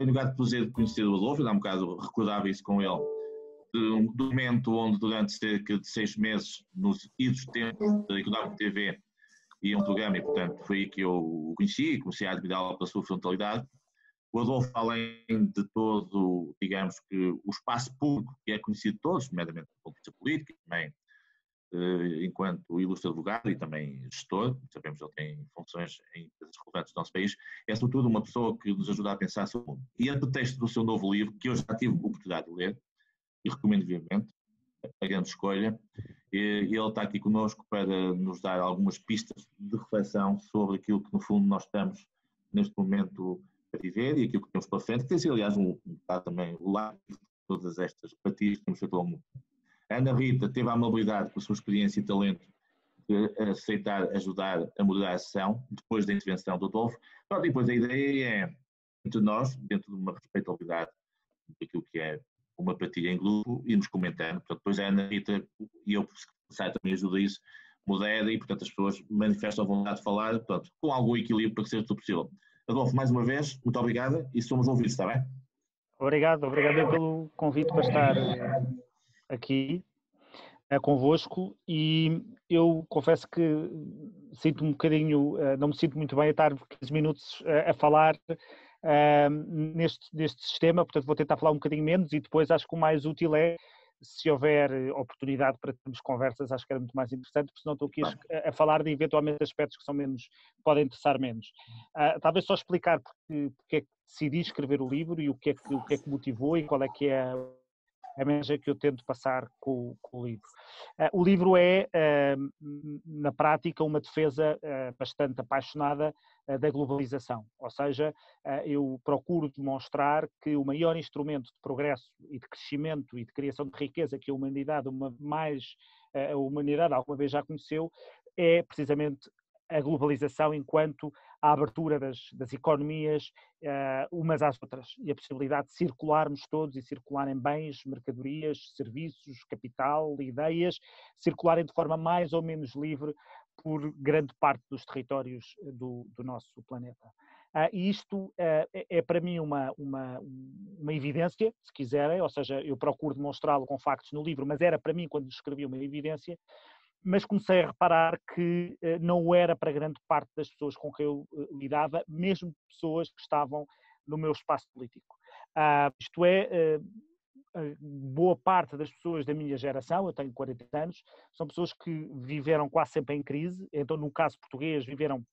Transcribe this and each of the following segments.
oportunidade de conhecer o Adolfo, eu há um bocado recordava isso com ele, do momento onde durante cerca de 6 meses, nos idos tempos da Económica TV, ia um programa e, portanto, foi aí que eu o conheci e comecei a admirá-lo pela sua frontalidade. O Adolfo, além de todo, digamos que o espaço público que é conhecido de todos, nomeadamente do ponto de vista político, também enquanto ilustre advogado e também gestor, sabemos que ele tem funções em empresas relevantes do nosso país, é sobretudo uma pessoa que nos ajuda a pensar sobre o mundo. E a pretexto do seu novo livro, que eu já tive a oportunidade de ler, e recomendo vivamente, A Grande Escolha, ele está aqui connosco para nos dar algumas pistas de reflexão sobre aquilo que, no fundo, nós estamos neste momento a viver e aquilo que temos para frente, que tem sido, aliás, também o lado de todas estas partidas que temos feito ao mundo. A Ana Rita teve a amabilidade, com a sua experiência e talento, de aceitar ajudar a moderar a sessão, depois da intervenção do Adolfo. E depois a ideia é, entre nós, dentro de uma respeitabilidade daquilo que é uma partilha em grupo, irmos comentando. Portanto, depois a Ana Rita e eu, se também ajuda isso, modera e, portanto, as pessoas manifestam a vontade de falar, portanto, com algum equilíbrio para que seja tudo possível. Adolfo, mais uma vez, muito obrigada e somos ouvidos, está bem? Obrigado pelo convite para estar aqui convosco, e eu confesso que sinto um bocadinho, não me sinto muito bem a estar 15 minutos a falar neste sistema, portanto vou tentar falar um bocadinho menos e depois acho que o mais útil é, se houver oportunidade para termos conversas, acho que era muito mais interessante, porque senão estou aqui a falar de eventualmente aspectos que são menos, podem interessar menos. Talvez só explicar porque é que decidi escrever o livro e o que é que motivou e qual é que é a mensagem que eu tento passar com o livro. O livro é, na prática, uma defesa bastante apaixonada da globalização, ou seja, eu procuro demonstrar que o maior instrumento de progresso e de crescimento e de criação de riqueza que a humanidade alguma vez já conheceu é precisamente a globalização enquanto a abertura das economias umas às outras e a possibilidade de circularmos todos e circularem bens, mercadorias, serviços, capital, ideias, circularem de forma mais ou menos livre por grande parte dos territórios do nosso planeta. E isto é para mim uma evidência, se quiserem, ou seja, eu procuro demonstrá-lo com factos no livro, mas era para mim, quando escrevi, uma evidência, mas comecei a reparar que não era para grande parte das pessoas com quem eu lidava, mesmo pessoas que estavam no meu espaço político. Isto é, boa parte das pessoas da minha geração, eu tenho 40 anos, são pessoas que viveram quase sempre em crise, então no caso português viveram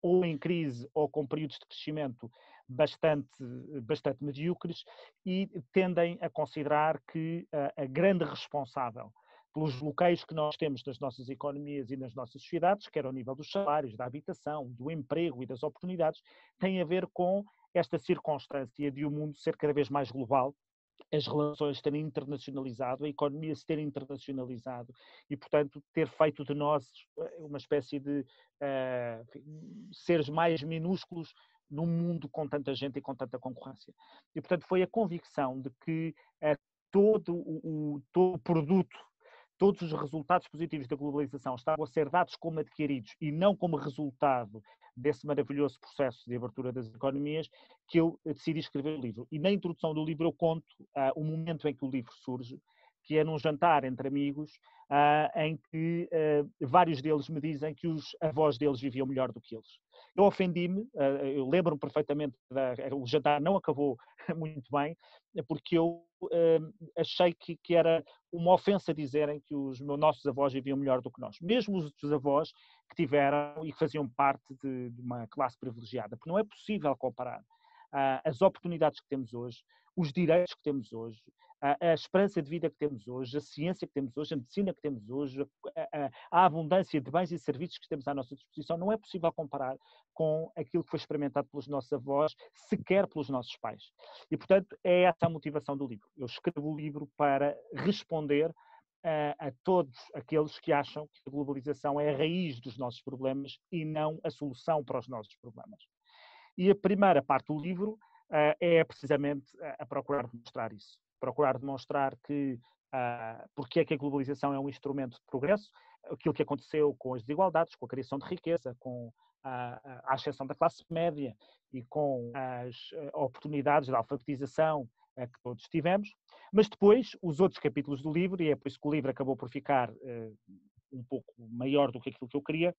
ou em crise ou com períodos de crescimento bastante medíocres e tendem a considerar que a grande responsável pelos bloqueios que nós temos nas nossas economias e nas nossas sociedades, quer ao nível dos salários, da habitação, do emprego e das oportunidades, tem a ver com esta circunstância de o mundo ser cada vez mais global, as relações terem internacionalizado, a economia se ter internacionalizado e, portanto, ter feito de nós uma espécie de seres mais minúsculos num mundo com tanta gente e com tanta concorrência. E, portanto, foi a convicção de que todo o produto, todos os resultados positivos da globalização estavam a ser dados como adquiridos e não como resultado desse maravilhoso processo de abertura das economias, que eu decidi escrever o livro. E na introdução do livro eu conto o momento em que o livro surge, que é num jantar entre amigos, em que vários deles me dizem que os avós deles viviam melhor do que eles. Eu ofendi-me, eu lembro-me perfeitamente, o jantar não acabou muito bem, porque eu achei que era uma ofensa dizerem que os nossos avós viviam melhor do que nós. Mesmo os avós que tiveram e que faziam parte de uma classe privilegiada, porque não é possível comparar as oportunidades que temos hoje, os direitos que temos hoje, a esperança de vida que temos hoje, a ciência que temos hoje, a medicina que temos hoje, a abundância de bens e serviços que temos à nossa disposição, não é possível comparar com aquilo que foi experimentado pelos nossos avós, sequer pelos nossos pais. E, portanto, é essa a motivação do livro. Eu escrevo o livro para responder a todos aqueles que acham que a globalização é a raiz dos nossos problemas e não a solução para os nossos problemas. E a primeira parte do livro é precisamente a procurar demonstrar isso. Procurar demonstrar que porque é que a globalização é um instrumento de progresso, aquilo que aconteceu com as desigualdades, com a criação de riqueza, com a ascensão da classe média e com as oportunidades da alfabetização que todos tivemos, mas depois os outros capítulos do livro, e é por isso que o livro acabou por ficar um pouco maior do que aquilo que eu queria,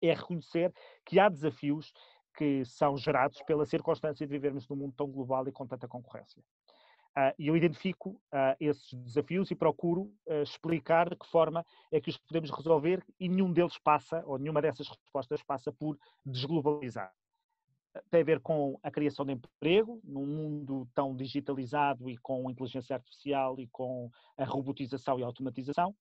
é reconhecer que há desafios que são gerados pela circunstância de vivermos num mundo tão global e com tanta concorrência. E eu identifico esses desafios e procuro explicar de que forma é que os podemos resolver, e nenhum deles passa, ou nenhuma dessas respostas passa por desglobalizar. Tem a ver com a criação de emprego, num mundo tão digitalizado e com inteligência artificial e com a robotização e a automatização.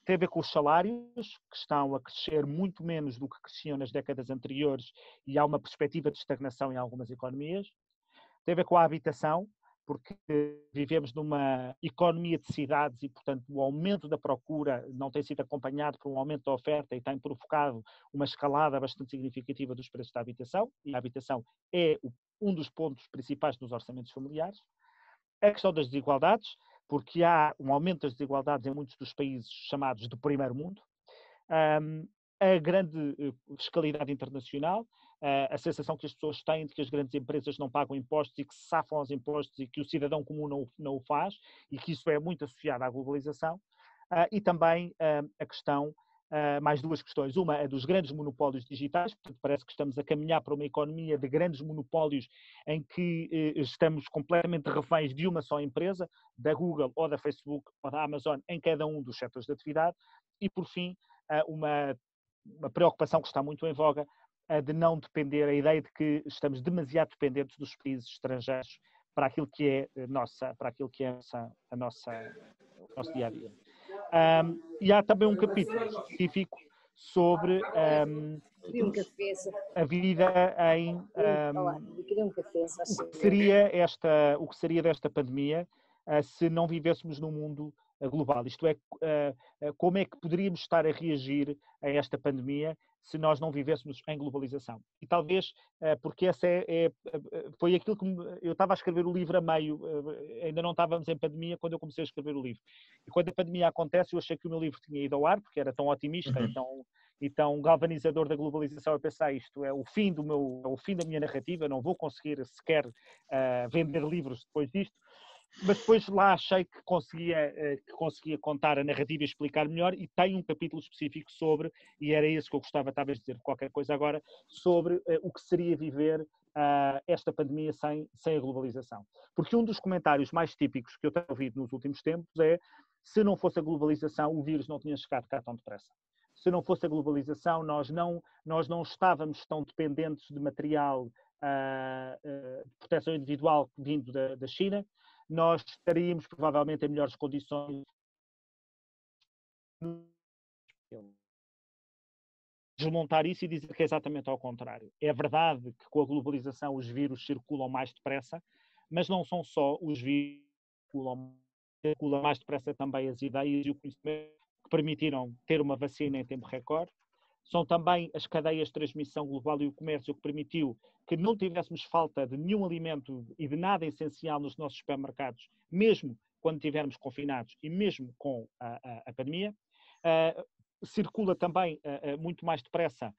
Tem a ver com os salários, que estão a crescer muito menos do que cresciam nas décadas anteriores, e há uma perspectiva de estagnação em algumas economias. Tem a ver com a habitação, porque vivemos numa economia de cidades e, portanto, o aumento da procura não tem sido acompanhado por um aumento da oferta e tem provocado uma escalada bastante significativa dos preços da habitação, e a habitação é um dos pontos principais dos orçamentos familiares. A questão das desigualdades, porque há um aumento das desigualdades em muitos dos países chamados do primeiro mundo. A grande fiscalidade internacional, a sensação que as pessoas têm de que as grandes empresas não pagam impostos e que se safam aos impostos e que o cidadão comum não o faz, e que isso é muito associado à globalização, e também a questão, mais duas questões. Uma é dos grandes monopólios digitais, portanto parece que estamos a caminhar para uma economia de grandes monopólios em que estamos completamente reféns de uma só empresa, da Google ou da Facebook ou da Amazon, em cada um dos setores de atividade. E por fim, uma preocupação que está muito em voga, de não depender, a ideia de que estamos demasiado dependentes dos países estrangeiros para aquilo que é o nosso dia a dia. E há também um capítulo específico sobre a vida em o que seria desta pandemia se não vivêssemos num mundo global. Isto é, como é que poderíamos estar a reagir a esta pandemia se nós não vivêssemos em globalização? E talvez, porque essa foi aquilo que eu estava a escrever o livro a meio, ainda não estávamos em pandemia quando eu comecei a escrever o livro. E quando a pandemia acontece, eu achei que o meu livro tinha ido ao ar, porque era tão otimista e tão galvanizador da globalização. Eu pensei, isto é o fim da minha narrativa, não vou conseguir sequer vender livros depois disto. Mas depois lá achei que conseguia contar a narrativa e explicar melhor, e tem um capítulo específico sobre, e era isso que eu gostava talvez de dizer qualquer coisa agora, sobre o que seria viver esta pandemia sem a globalização. Porque um dos comentários mais típicos que eu tenho ouvido nos últimos tempos é: se não fosse a globalização, o vírus não tinha chegado cá tão depressa. Se não fosse a globalização, nós não estávamos tão dependentes de material de proteção individual vindo da China. Nós estaríamos provavelmente em melhores condições. Desmontar isso e dizer que é exatamente ao contrário. É verdade que com a globalização os vírus circulam mais depressa, mas não são só os vírus que circulam mais depressa, também as ideias e o conhecimento que permitiram ter uma vacina em tempo recorde. São também as cadeias de transmissão global e o comércio que permitiu que não tivéssemos falta de nenhum alimento e de nada essencial nos nossos supermercados, mesmo quando estivermos confinados e mesmo com a pandemia. Circula também muito mais depressa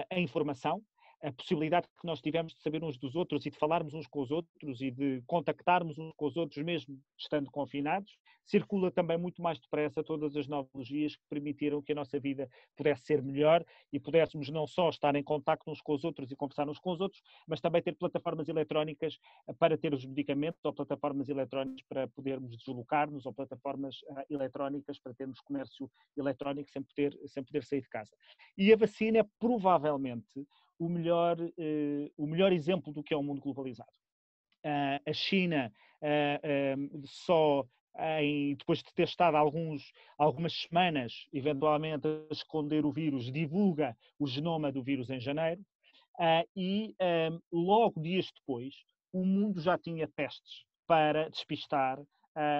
a informação, a possibilidade que nós tivemos de saber uns dos outros e de falarmos uns com os outros e de contactarmos uns com os outros mesmo estando confinados. Circula também muito mais depressa todas as novas tecnologias que permitiram que a nossa vida pudesse ser melhor e pudéssemos não só estar em contacto uns com os outros e conversar uns com os outros, mas também ter plataformas eletrónicas para ter os medicamentos, ou plataformas eletrónicas para podermos deslocar-nos, ou plataformas eletrónicas para termos comércio eletrónico sem poder sair de casa. E a vacina é provavelmente o melhor exemplo do que é um mundo globalizado. A China depois de ter estado algumas semanas, eventualmente, a esconder o vírus, divulga o genoma do vírus em janeiro, e logo dias depois o mundo já tinha testes para despistar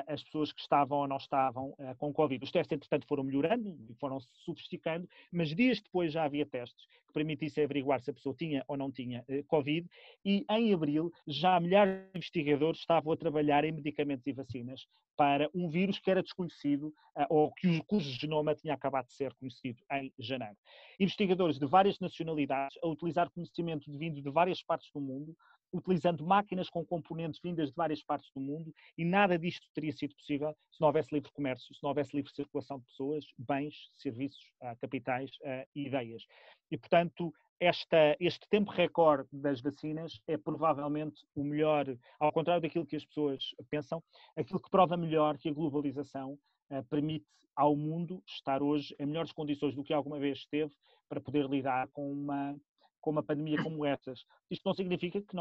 as pessoas que estavam ou não estavam com Covid. Os testes, entretanto, foram melhorando e foram se sofisticando, mas dias depois já havia testes que permitissem averiguar se a pessoa tinha ou não tinha Covid, e em abril já milhares de investigadores estavam a trabalhar em medicamentos e vacinas para um vírus que era desconhecido ou cujo genoma tinha acabado de ser conhecido em janeiro. Investigadores de várias nacionalidades a utilizar conhecimento vindo de várias partes do mundo, utilizando máquinas com componentes vindas de várias partes do mundo, e nada disto teria sido possível se não houvesse livre comércio, se não houvesse livre circulação de pessoas, bens, serviços, capitais e ideias. E, portanto, este tempo recorde das vacinas é provavelmente o melhor, ao contrário daquilo que as pessoas pensam, aquilo que prova melhor que a globalização permite ao mundo estar hoje em melhores condições do que alguma vez esteve para poder lidar com uma pandemia como estas. Isto não significa que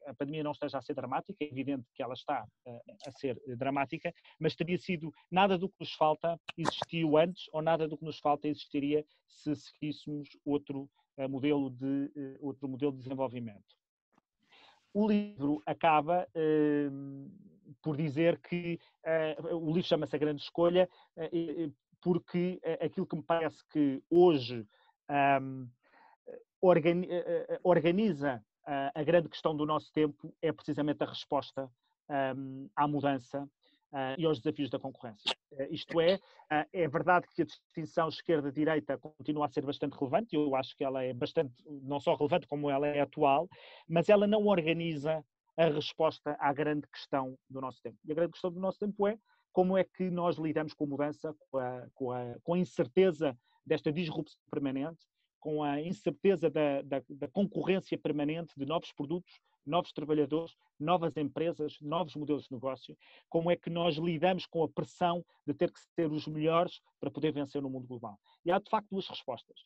a pandemia não esteja a ser dramática, é evidente que ela está a ser dramática, mas teria sido nada do que nos falta existiu antes, ou nada do que nos falta existiria se seguíssemos outro modelo de desenvolvimento. O livro acaba por dizer que o livro chama-se A Grande Escolha, porque aquilo que me parece que hoje organiza a grande questão do nosso tempo é precisamente a resposta à mudança e aos desafios da concorrência. Isto é verdade que a distinção esquerda-direita continua a ser bastante relevante, eu acho que ela é bastante, não só relevante como ela é atual, mas ela não organiza a resposta à grande questão do nosso tempo. E a grande questão do nosso tempo é como é que nós lidamos com a mudança, com a incerteza desta disrupção permanente, com a incerteza da concorrência permanente de novos produtos, novos trabalhadores, novas empresas, novos modelos de negócio, como é que nós lidamos com a pressão de ter que ser os melhores para poder vencer no mundo global. E há, de facto, duas respostas.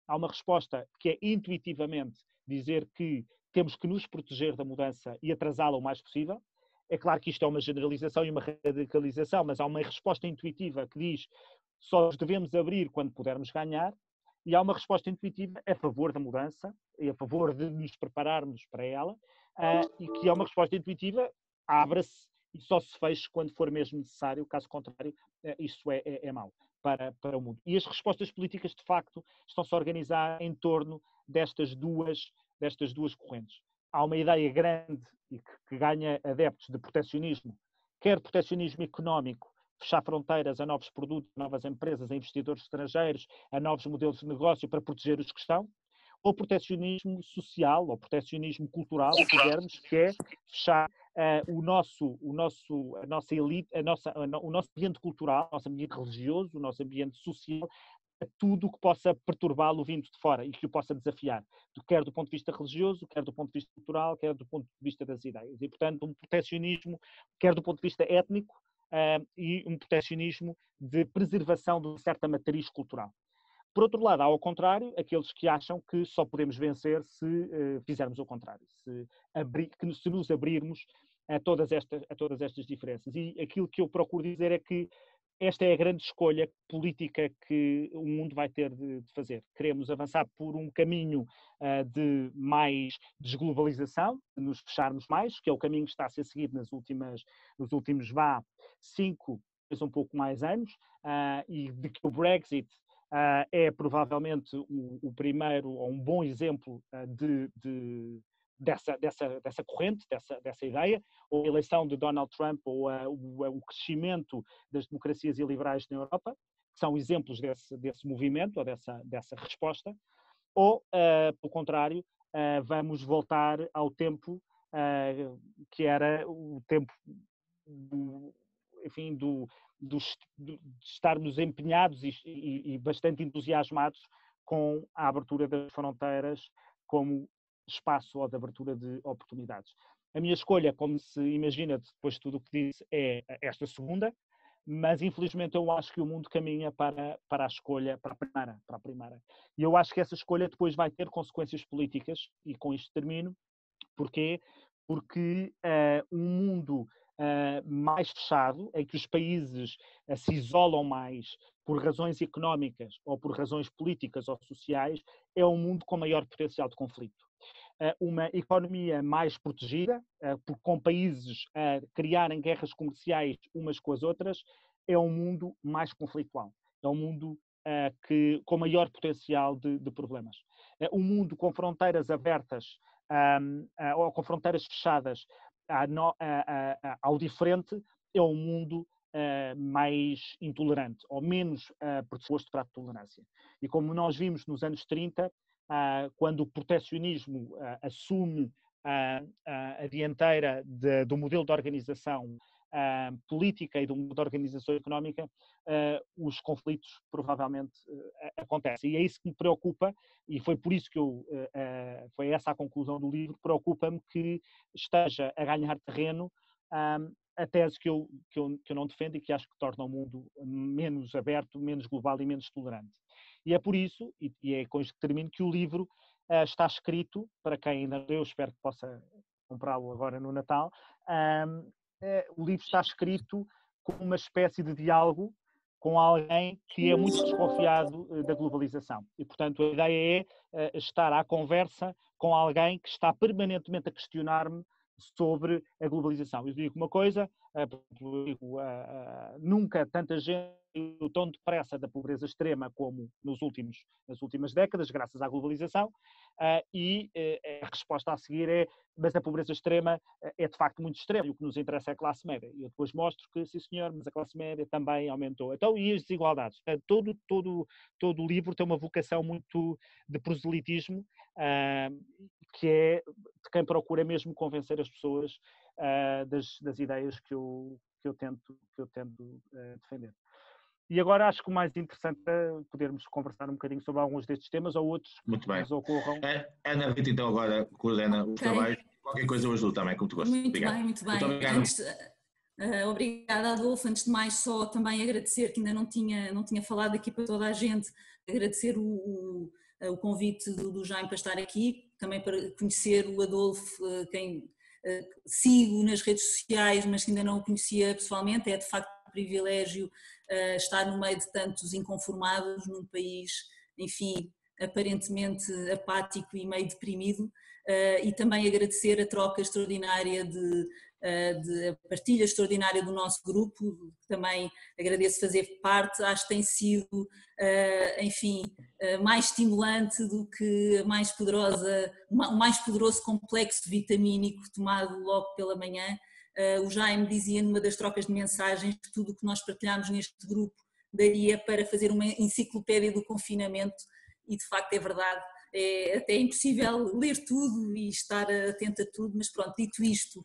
Há uma resposta que é intuitivamente dizer que temos que nos proteger da mudança e atrasá-la o mais possível. É claro que isto é uma generalização e uma radicalização, mas há uma resposta intuitiva que diz só nos devemos abrir quando pudermos ganhar. E há uma resposta intuitiva a favor da mudança e a favor de nos prepararmos para ela, e que é uma resposta intuitiva, abre-se e só se fecha quando for mesmo necessário, caso contrário, isso é mau para o mundo. E as respostas políticas, de facto, estão-se a organizar em torno destas duas correntes. Há uma ideia grande e que ganha adeptos de protecionismo, quer protecionismo económico, fechar fronteiras a novos produtos, a novas empresas, a investidores estrangeiros, a novos modelos de negócio para proteger os que estão, ou protecionismo social, ou protecionismo cultural, se quisermos, que é fechar o nosso ambiente cultural, o nosso ambiente religioso, o nosso ambiente social, a tudo o que possa perturbá-lo vindo de fora e que o possa desafiar, quer do ponto de vista religioso, quer do ponto de vista cultural, quer do ponto de vista das ideias. E, portanto, um protecionismo, quer do ponto de vista étnico, e um protecionismo de preservação de uma certa matriz cultural. Por outro lado, há ao contrário, aqueles que acham que só podemos vencer se fizermos o contrário, se nos abrirmos a todas estas diferenças. E aquilo que eu procuro dizer é que esta é a grande escolha política que o mundo vai ter de fazer. Queremos avançar por um caminho de mais desglobalização, de nos fecharmos mais, que é o caminho que está a ser seguido nos últimos 5, um pouco mais anos, e de que o Brexit é provavelmente o primeiro, ou um bom exemplo dessa corrente, dessa ideia, ou a eleição de Donald Trump, ou o crescimento das democracias iliberais na Europa, que são exemplos desse movimento, ou dessa resposta, ou, pelo contrário, vamos voltar ao tempo que era o tempo de estarmos empenhados e bastante entusiasmados com a abertura das fronteiras como espaço ou de abertura de oportunidades. A minha escolha, como se imagina depois de tudo o que disse, é esta segunda, mas infelizmente eu acho que o mundo caminha para a escolha, para a primeira. E eu acho que essa escolha depois vai ter consequências políticas, e com isto termino. Porquê? Porque um mundo mais fechado, em que os países se isolam mais por razões económicas ou por razões políticas ou sociais, é um mundo com maior potencial de conflito. uma economia mais protegida, com países a criarem guerras comerciais umas com as outras, é um mundo mais conflitual. É um mundo com maior potencial de problemas. Um mundo com fronteiras abertas ou com fronteiras fechadas ao diferente é um mundo mais intolerante ou menos predisposto para a tolerância. E como nós vimos nos anos 30, quando o proteccionismo assume a dianteira do modelo de organização política e do modelo de organização económica, os conflitos provavelmente acontecem. E é isso que me preocupa, e foi por isso que foi essa a conclusão do livro. Preocupa-me que esteja a ganhar terreno a tese que eu não defendo e que acho que torna o mundo menos aberto, menos global e menos tolerante. E é por isso, e é com isto que termino, que o livro está escrito, para quem ainda leu, espero que possa comprá-lo agora no Natal, o livro está escrito como uma espécie de diálogo com alguém que é muito desconfiado da globalização. E, portanto, a ideia é estar à conversa com alguém que está permanentemente a questionar-me sobre a globalização. Eu digo uma coisa, nunca tanta gente tão depressa da pobreza extrema como nas últimas décadas, graças à globalização, e a resposta a seguir é: mas a pobreza extrema é de facto muito extrema, e o que nos interessa é a classe média. E eu depois mostro que, sim senhor, mas a classe média também aumentou. Então, e as desigualdades? Todo o livro tem uma vocação muito de proselitismo, que é de quem procura mesmo convencer as pessoas das ideias que eu tento defender. E agora acho que o mais interessante é podermos conversar um bocadinho sobre alguns destes temas ou outros Muito bem. que nos ocorram. Ana Rita, então agora coordena os trabalhos. Qualquer coisa eu ajudo também, como tu gostas. Muito bem. Muito obrigado. Obrigada, Adolfo. Antes de mais, só também agradecer, que ainda não tinha falado aqui para toda a gente, agradecer o convite do Jaime para estar aqui, também para conhecer o Adolfo, quem sigo nas redes sociais, mas que ainda não o conhecia pessoalmente. É de facto um privilégio estar no meio de tantos inconformados num país, enfim, aparentemente apático e meio deprimido, e também agradecer a troca extraordinária de partilha extraordinária do nosso grupo, que também agradeço fazer parte. Acho que tem sido, enfim, mais estimulante do que o mais poderoso complexo vitamínico tomado logo pela manhã. O Jaime dizia numa das trocas de mensagens que tudo o que nós partilhamos neste grupo daria para fazer uma enciclopédia do confinamento, e de facto é verdade. É até impossível ler tudo e estar atento a tudo, mas pronto, dito isto,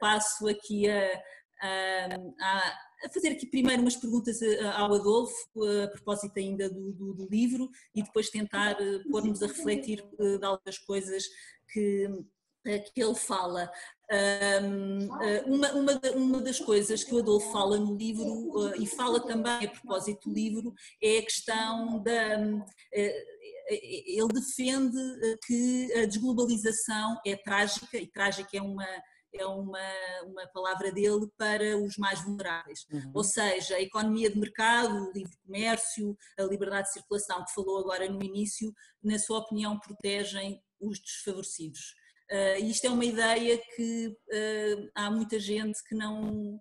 passo aqui a fazer aqui primeiro umas perguntas ao Adolfo, a propósito ainda do livro, e depois tentar pôr-nos a refletir de algumas coisas que ele fala. Uma das coisas que o Adolfo fala no livro, e fala também a propósito do livro, é a questão ele defende que a desglobalização é trágica, e trágica é uma palavra dele, para os mais vulneráveis. Ou seja, a economia de mercado, o livre comércio, a liberdade de circulação que falou agora no início, na sua opinião, protegem os desfavorecidos. Isto é uma ideia que há muita gente que não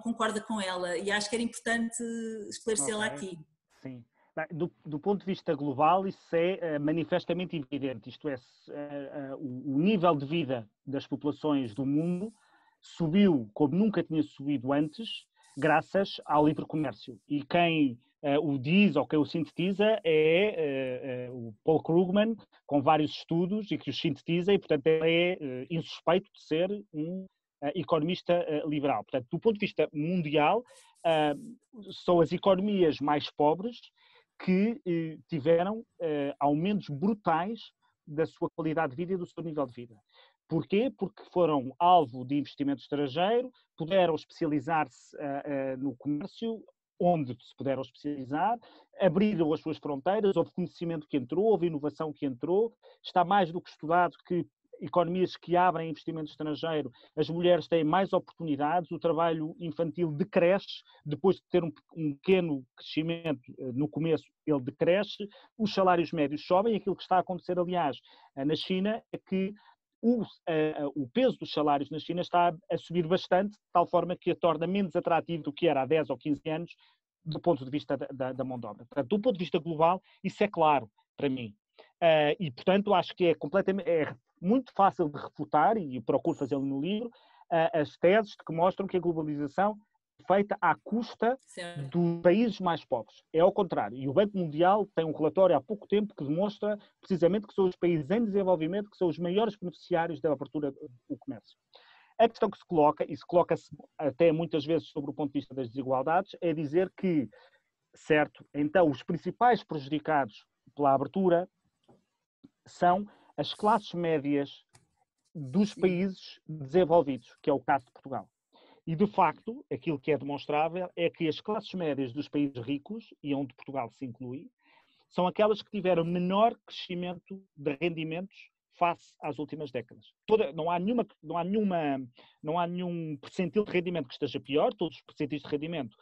concorda com ela, e acho que era importante esclarecê-la aqui. Sim. Do ponto de vista global, isso é manifestamente evidente, isto é, o nível de vida das populações do mundo subiu como nunca tinha subido antes, graças ao livre comércio. E quem o diz ou quem o sintetiza é o Paul Krugman, com vários estudos, e que os sintetiza, e portanto ele é insuspeito de ser um economista liberal. Portanto, do ponto de vista mundial, são as economias mais pobres que tiveram aumentos brutais da sua qualidade de vida e do seu nível de vida. Porquê? Porque foram alvo de investimento estrangeiro, puderam especializar-se no comércio, onde se puderam especializar, abriram as suas fronteiras, houve conhecimento que entrou, houve inovação que entrou. Está mais do que estudado que economias que abrem investimento estrangeiro, as mulheres têm mais oportunidades, o trabalho infantil decresce, depois de ter um pequeno crescimento no começo, ele decresce, os salários médios sobem, aquilo que está a acontecer, aliás, na China, é que o peso dos salários na China está a subir bastante, de tal forma que a torna menos atrativo do que era há 10 ou 15 anos, do ponto de vista da mão de obra. Portanto, do ponto de vista global, isso é claro para mim. E, portanto, acho que é muito fácil de refutar, e procuro fazê-lo no livro, as teses que mostram que a globalização é feita à custa dos países mais pobres. É ao contrário. E o Banco Mundial tem um relatório há pouco tempo que demonstra precisamente que são os países em desenvolvimento que são os maiores beneficiários da abertura do comércio. A questão que se coloca, e se coloca-se até muitas vezes sobre o ponto de vista das desigualdades, é dizer que, certo, então os principais prejudicados pela abertura são as classes médias dos países desenvolvidos, que é o caso de Portugal. E, de facto, aquilo que é demonstrável é que as classes médias dos países ricos, e onde Portugal se inclui, são aquelas que tiveram menor crescimento de rendimentos face às últimas décadas. Não há nenhum percentil de rendimento que esteja pior, todos os percentis de rendimento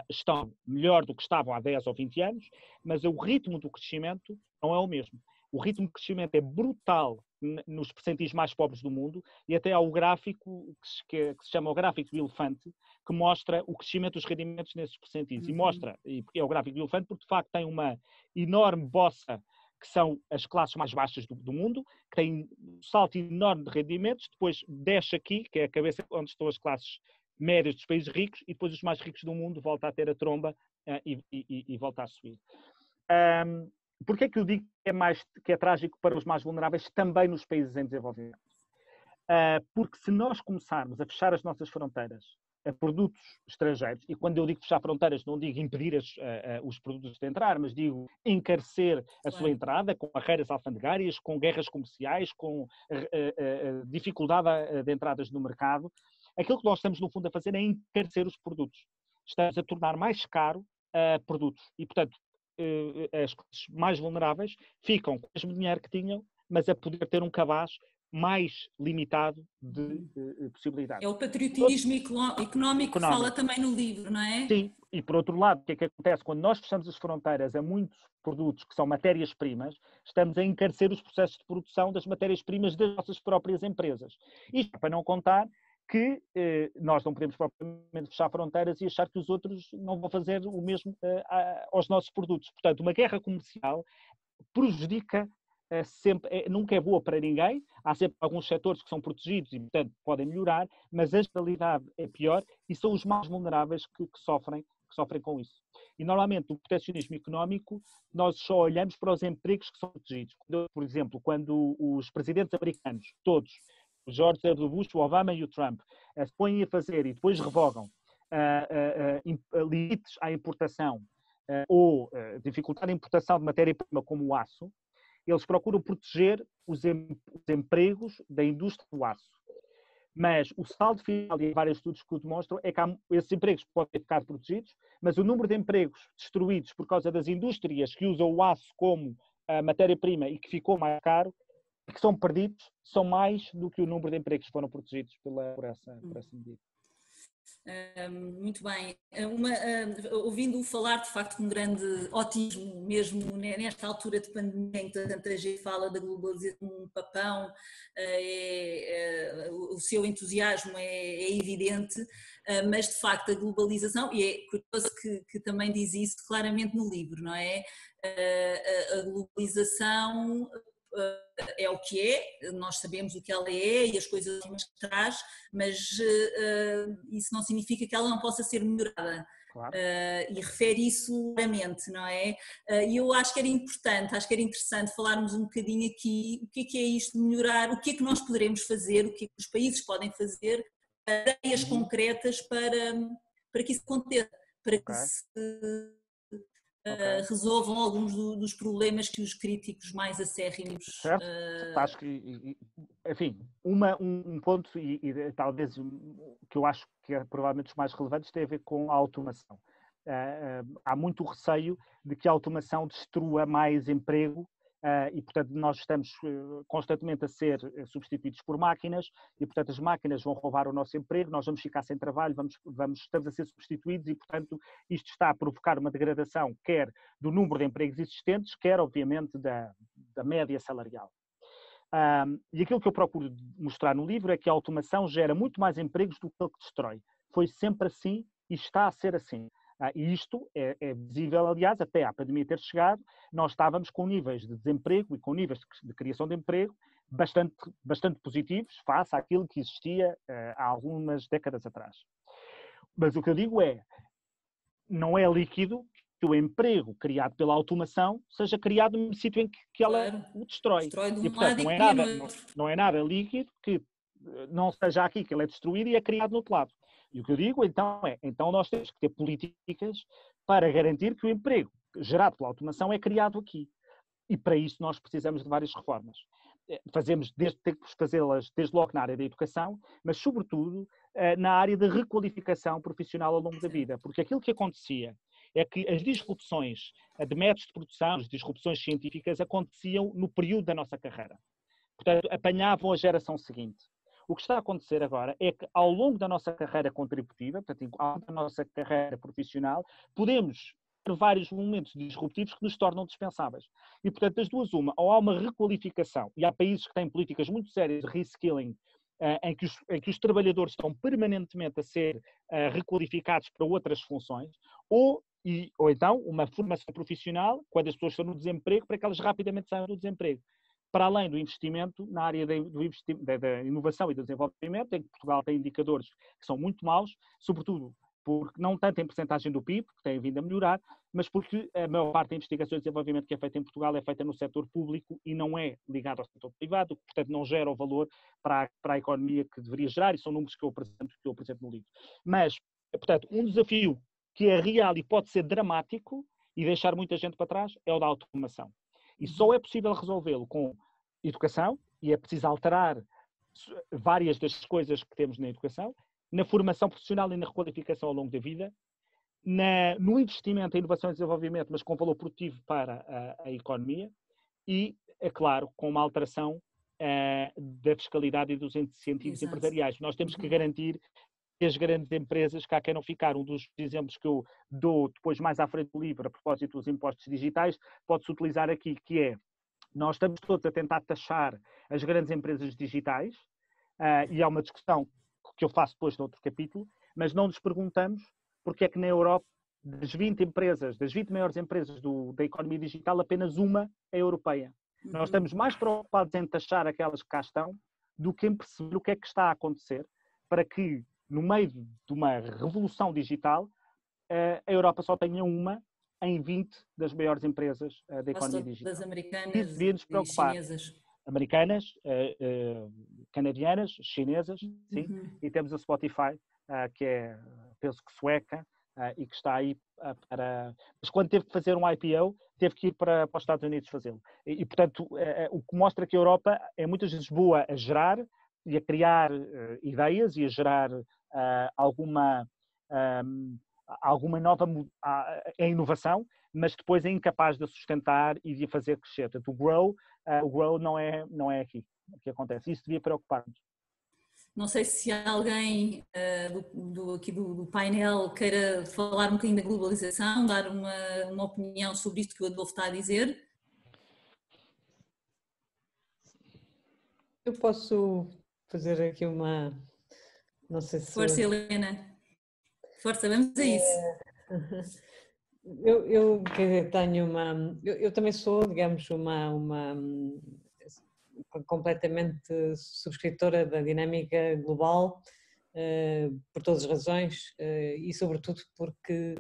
estão melhor do que estavam há 10 ou 20 anos, mas o ritmo do crescimento não é o mesmo. O ritmo de crescimento é brutal nos percentis mais pobres do mundo, e até há o gráfico que se chama o gráfico do elefante, que mostra o crescimento dos rendimentos nesses percentis. E mostra, e é o gráfico do elefante porque de facto tem uma enorme bossa, que são as classes mais baixas do mundo, que tem um salto enorme de rendimentos, depois desce aqui, que é a cabeça onde estão as classes médias dos países ricos, e depois os mais ricos do mundo volta a ter a tromba e volta a subir. Porquê é que eu digo que é trágico para os mais vulneráveis também nos países em desenvolvimento? Porque se nós começarmos a fechar as nossas fronteiras a produtos estrangeiros, e quando eu digo fechar fronteiras não digo impedir os produtos de entrar, mas digo encarecer a sua entrada com barreiras alfandegárias, com guerras comerciais, com dificuldade de entradas no mercado, aquilo que nós estamos no fundo a fazer é encarecer os produtos. Estamos a tornar mais caro produtos e, portanto, as classes mais vulneráveis ficam com o mesmo dinheiro que tinham, mas a poder ter um cabaz mais limitado de possibilidades. É o patriotismo económico que fala também no livro, não é? Sim, e por outro lado, o que é que acontece? Quando nós fechamos as fronteiras a muitos produtos que são matérias-primas, estamos a encarecer os processos de produção das matérias-primas das nossas próprias empresas. Isto para não contar que nós não podemos propriamente fechar fronteiras e achar que os outros não vão fazer o mesmo aos nossos produtos. Portanto, uma guerra comercial prejudica sempre, nunca é boa para ninguém, há sempre alguns setores que são protegidos e, portanto, podem melhorar, mas a estabilidade é pior e são os mais vulneráveis que sofrem com isso. E, normalmente, o protecionismo económico, nós só olhamos para os empregos que são protegidos. Por exemplo, quando os presidentes americanos, todos, o George W. Bush, o Obama e o Trump, se põem a fazer e depois revogam limites à importação ou dificultar a importação de matéria-prima como o aço, eles procuram proteger os empregos da indústria do aço. Mas o saldo final, e há vários estudos que o demonstram, é que esses empregos podem ficar protegidos, mas o número de empregos destruídos por causa das indústrias que usam o aço como matéria-prima e que ficou mais caro, que são perdidos, são mais do que o número de empregos que foram protegidos por essa medida. Muito bem. Ouvindo-o falar, de facto, com um grande otimismo, mesmo nesta altura de pandemia em que tanta gente fala da globalização como um papão, o seu entusiasmo é evidente, mas de facto a globalização, e é curioso que também diz isso claramente no livro, não é? A globalização é o que é, nós sabemos o que ela é e as coisas que traz, mas isso não significa que ela não possa ser melhorada. Claro. E refere isso claramente, não é? E eu acho que era importante, acho que era interessante falarmos um bocadinho aqui o que é isto de melhorar, o que é que nós poderemos fazer, o que é que os países podem fazer, ideias concretas para que isso aconteça, para que se resolvam alguns dos problemas que os críticos mais acérrimos... Certo. Acho que, enfim, um ponto, e talvez que eu acho que é provavelmente os mais relevantes, tem a ver com a automação. Há muito receio de que a automação destrua mais emprego e, portanto, nós estamos constantemente a ser substituídos por máquinas e, portanto, as máquinas vão roubar o nosso emprego, nós vamos ficar sem trabalho, estamos a ser substituídos e, portanto, isto está a provocar uma degradação, quer do número de empregos existentes, quer, obviamente, da média salarial. E aquilo que eu procuro mostrar no livro é que a automação gera muito mais empregos do que ele que destrói. Foi sempre assim e está a ser assim. E isto é visível, aliás, até à pandemia ter chegado, nós estávamos com níveis de desemprego e com níveis de criação de emprego bastante positivos face àquilo que existia há algumas décadas atrás. Mas o que eu digo não é líquido que o emprego criado pela automação seja criado no sítio em que ela o destrói. Destrói de um e, portanto, lado não é nada líquido que não seja aqui que ele é destruído e é criado no outro lado. E o que eu digo, então nós temos que ter políticas para garantir que o emprego gerado pela automação é criado aqui. E para isso nós precisamos de várias reformas. Temos que fazê-las desde logo na área da educação, mas sobretudo na área da requalificação profissional ao longo da vida. Porque aquilo que acontecia é que as disrupções de métodos de produção, as disrupções científicas aconteciam no período da nossa carreira. Portanto, apanhavam a geração seguinte. O que está a acontecer agora é que ao longo da nossa carreira contributiva, portanto, ao longo da nossa carreira profissional, podemos ter vários momentos disruptivos que nos tornam dispensáveis. E, portanto, das duas uma, ou há uma requalificação, e há países que têm políticas muito sérias de reskilling, em que os trabalhadores estão permanentemente a ser requalificados para outras funções, ou então uma formação profissional, quando as pessoas estão no desemprego, para que elas rapidamente saiam do desemprego. Para além do investimento na área da inovação e do desenvolvimento, em que Portugal tem indicadores que são muito maus, sobretudo porque não tanto em percentagem do PIB, que tem vindo a melhorar, mas porque a maior parte da investigação e desenvolvimento que é feita em Portugal é feita no setor público e não é ligada ao setor privado, portanto não gera o valor para a economia que deveria gerar, e são números que eu apresento no livro. Mas, portanto, um desafio que é real e pode ser dramático e deixar muita gente para trás é o da automação. E só é possível resolvê-lo com educação, e é preciso alterar várias das coisas que temos na educação, na formação profissional e na requalificação ao longo da vida, no investimento em inovação e desenvolvimento, mas com valor produtivo para a economia, e, é claro, com uma alteração da fiscalidade e dos incentivos empresariais. Nós temos que garantir que as grandes empresas cá queiram ficar. Um dos exemplos que eu dou depois mais à frente do livro, a propósito dos impostos digitais, pode-se utilizar aqui, que é, nós estamos todos a tentar taxar as grandes empresas digitais, e há uma discussão que eu faço depois de outro capítulo, mas não nos perguntamos porque é que na Europa, das 20 maiores empresas da economia digital, apenas uma é europeia. Nós estamos mais preocupados em taxar aquelas que cá estão do que em perceber o que é que está a acontecer para que, no meio de uma revolução digital, a Europa só tenha uma em 20 das maiores empresas da economia digital. Das americanas e chinesas. Americanas, canadianas, chinesas, sim, e temos a Spotify, que é, penso que sueca, e que está aí para... Mas quando teve que fazer um IPO, teve que ir para os Estados Unidos fazê-lo. E, portanto, o que mostra que a Europa é muitas vezes boa a gerar e a criar ideias e a gerar alguma nova inovação, mas depois é incapaz de a sustentar e de a fazer crescer. Portanto, o grow não é aqui o que acontece. Isso devia preocupar-nos. Não sei se alguém aqui do painel queira falar um bocadinho da globalização, dar uma opinião sobre isto que o Adolfo está a dizer. Eu posso fazer aqui uma... Não sei se... Força, Helena. Força, vamos a isso. Eu tenho eu também sou, digamos, uma completamente subscritora da dinâmica global, por todas as razões, e sobretudo porque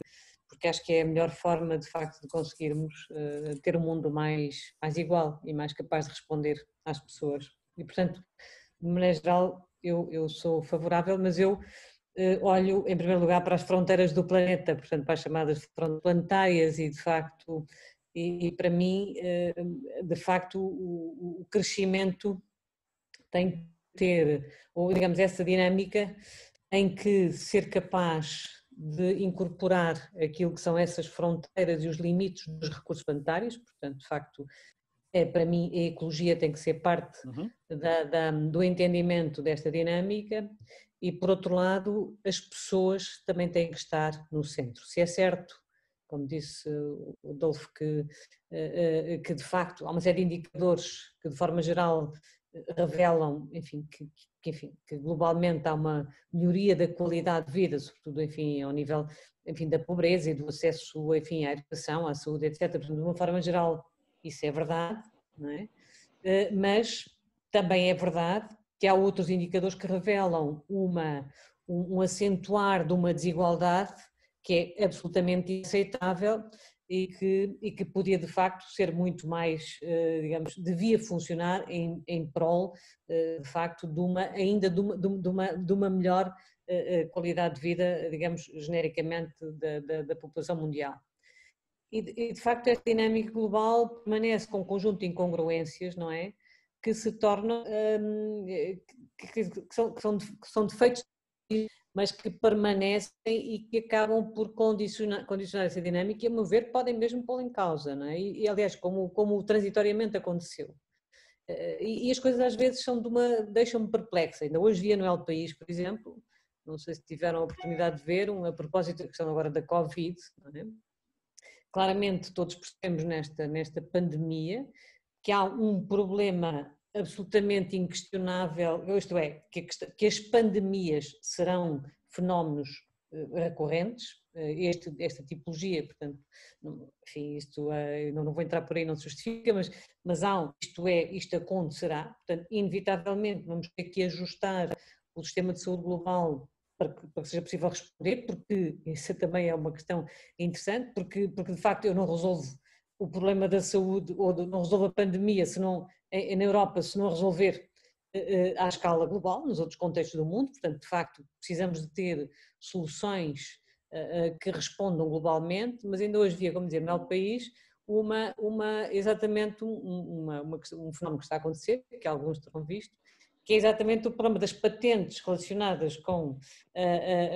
acho que é a melhor forma, de facto, de conseguirmos ter um mundo mais igual e mais capaz de responder às pessoas. E, portanto, de maneira geral, eu sou favorável, mas eu olho, em primeiro lugar, para as fronteiras do planeta, portanto, para as chamadas fronteiras planetárias, e, de facto, e para mim, de facto, o crescimento tem que ter, ou digamos, essa dinâmica em que ser capaz de incorporar aquilo que são essas fronteiras e os limites dos recursos planetários, portanto, de facto, para mim, a ecologia tem que ser parte do entendimento desta dinâmica e, por outro lado, as pessoas também têm que estar no centro. Se é certo, como disse o Adolfo, que de facto há uma série de indicadores que, de forma geral, revelam, enfim, que globalmente há uma melhoria da qualidade de vida, sobretudo, enfim, ao nível, enfim, da pobreza e do acesso, enfim, à educação, à saúde, etc. Portanto, de uma forma geral, isso é verdade, não é? Mas também é verdade que há outros indicadores que revelam um acentuar de uma desigualdade que é absolutamente inaceitável e que podia de facto ser muito mais, digamos, devia funcionar em prol, de facto, de uma melhor qualidade de vida, digamos, genericamente da população mundial. E de facto esta dinâmica global permanece com um conjunto de incongruências, não é? Que se tornam, que são defeitos, mas que permanecem e que acabam por condicionar essa dinâmica e, a meu ver, podem mesmo pô-la em causa, não é? E aliás, como transitoriamente aconteceu. E as coisas às vezes deixam-me perplexa. Ainda hoje via no El País, por exemplo, não sei se tiveram a oportunidade de ver, a propósito da questão agora da Covid, não é? Claramente todos percebemos nesta pandemia que há um problema absolutamente inquestionável, isto é, que as pandemias serão fenómenos recorrentes, esta tipologia, portanto, enfim, isto não vou entrar por aí, não se justifica, mas isto acontecerá, portanto, inevitavelmente vamos ter que ajustar o sistema de saúde global para que seja possível responder, porque isso também é uma questão interessante, porque de facto eu não resolvo o problema da saúde ou não resolvo a pandemia se não, na Europa, se não resolver à escala global, nos outros contextos do mundo, portanto de facto precisamos de ter soluções que respondam globalmente, mas ainda hoje via, como dizer, no El País, exatamente um fenómeno que está a acontecer, que alguns terão visto, que é exatamente o problema das patentes relacionadas com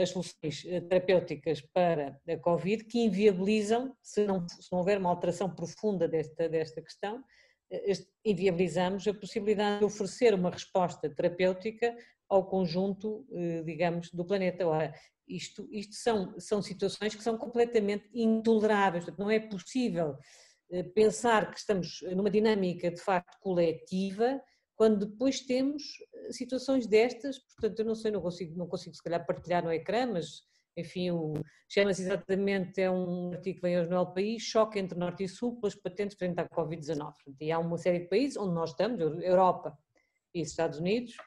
as soluções terapêuticas para a Covid, que inviabilizam, se não houver uma alteração profunda desta questão, inviabilizamos a possibilidade de oferecer uma resposta terapêutica ao conjunto, digamos, do planeta. Ora, isto são situações que são completamente intoleráveis, portanto, não é possível pensar que estamos numa dinâmica de facto coletiva, quando depois temos situações destas, portanto eu não consigo se calhar partilhar no ecrã, mas enfim, chama-se exatamente, é um artigo que vem hoje no El País, choque entre Norte e Sul pelas patentes frente à Covid-19. E há uma série de países onde nós estamos, Europa e Estados Unidos,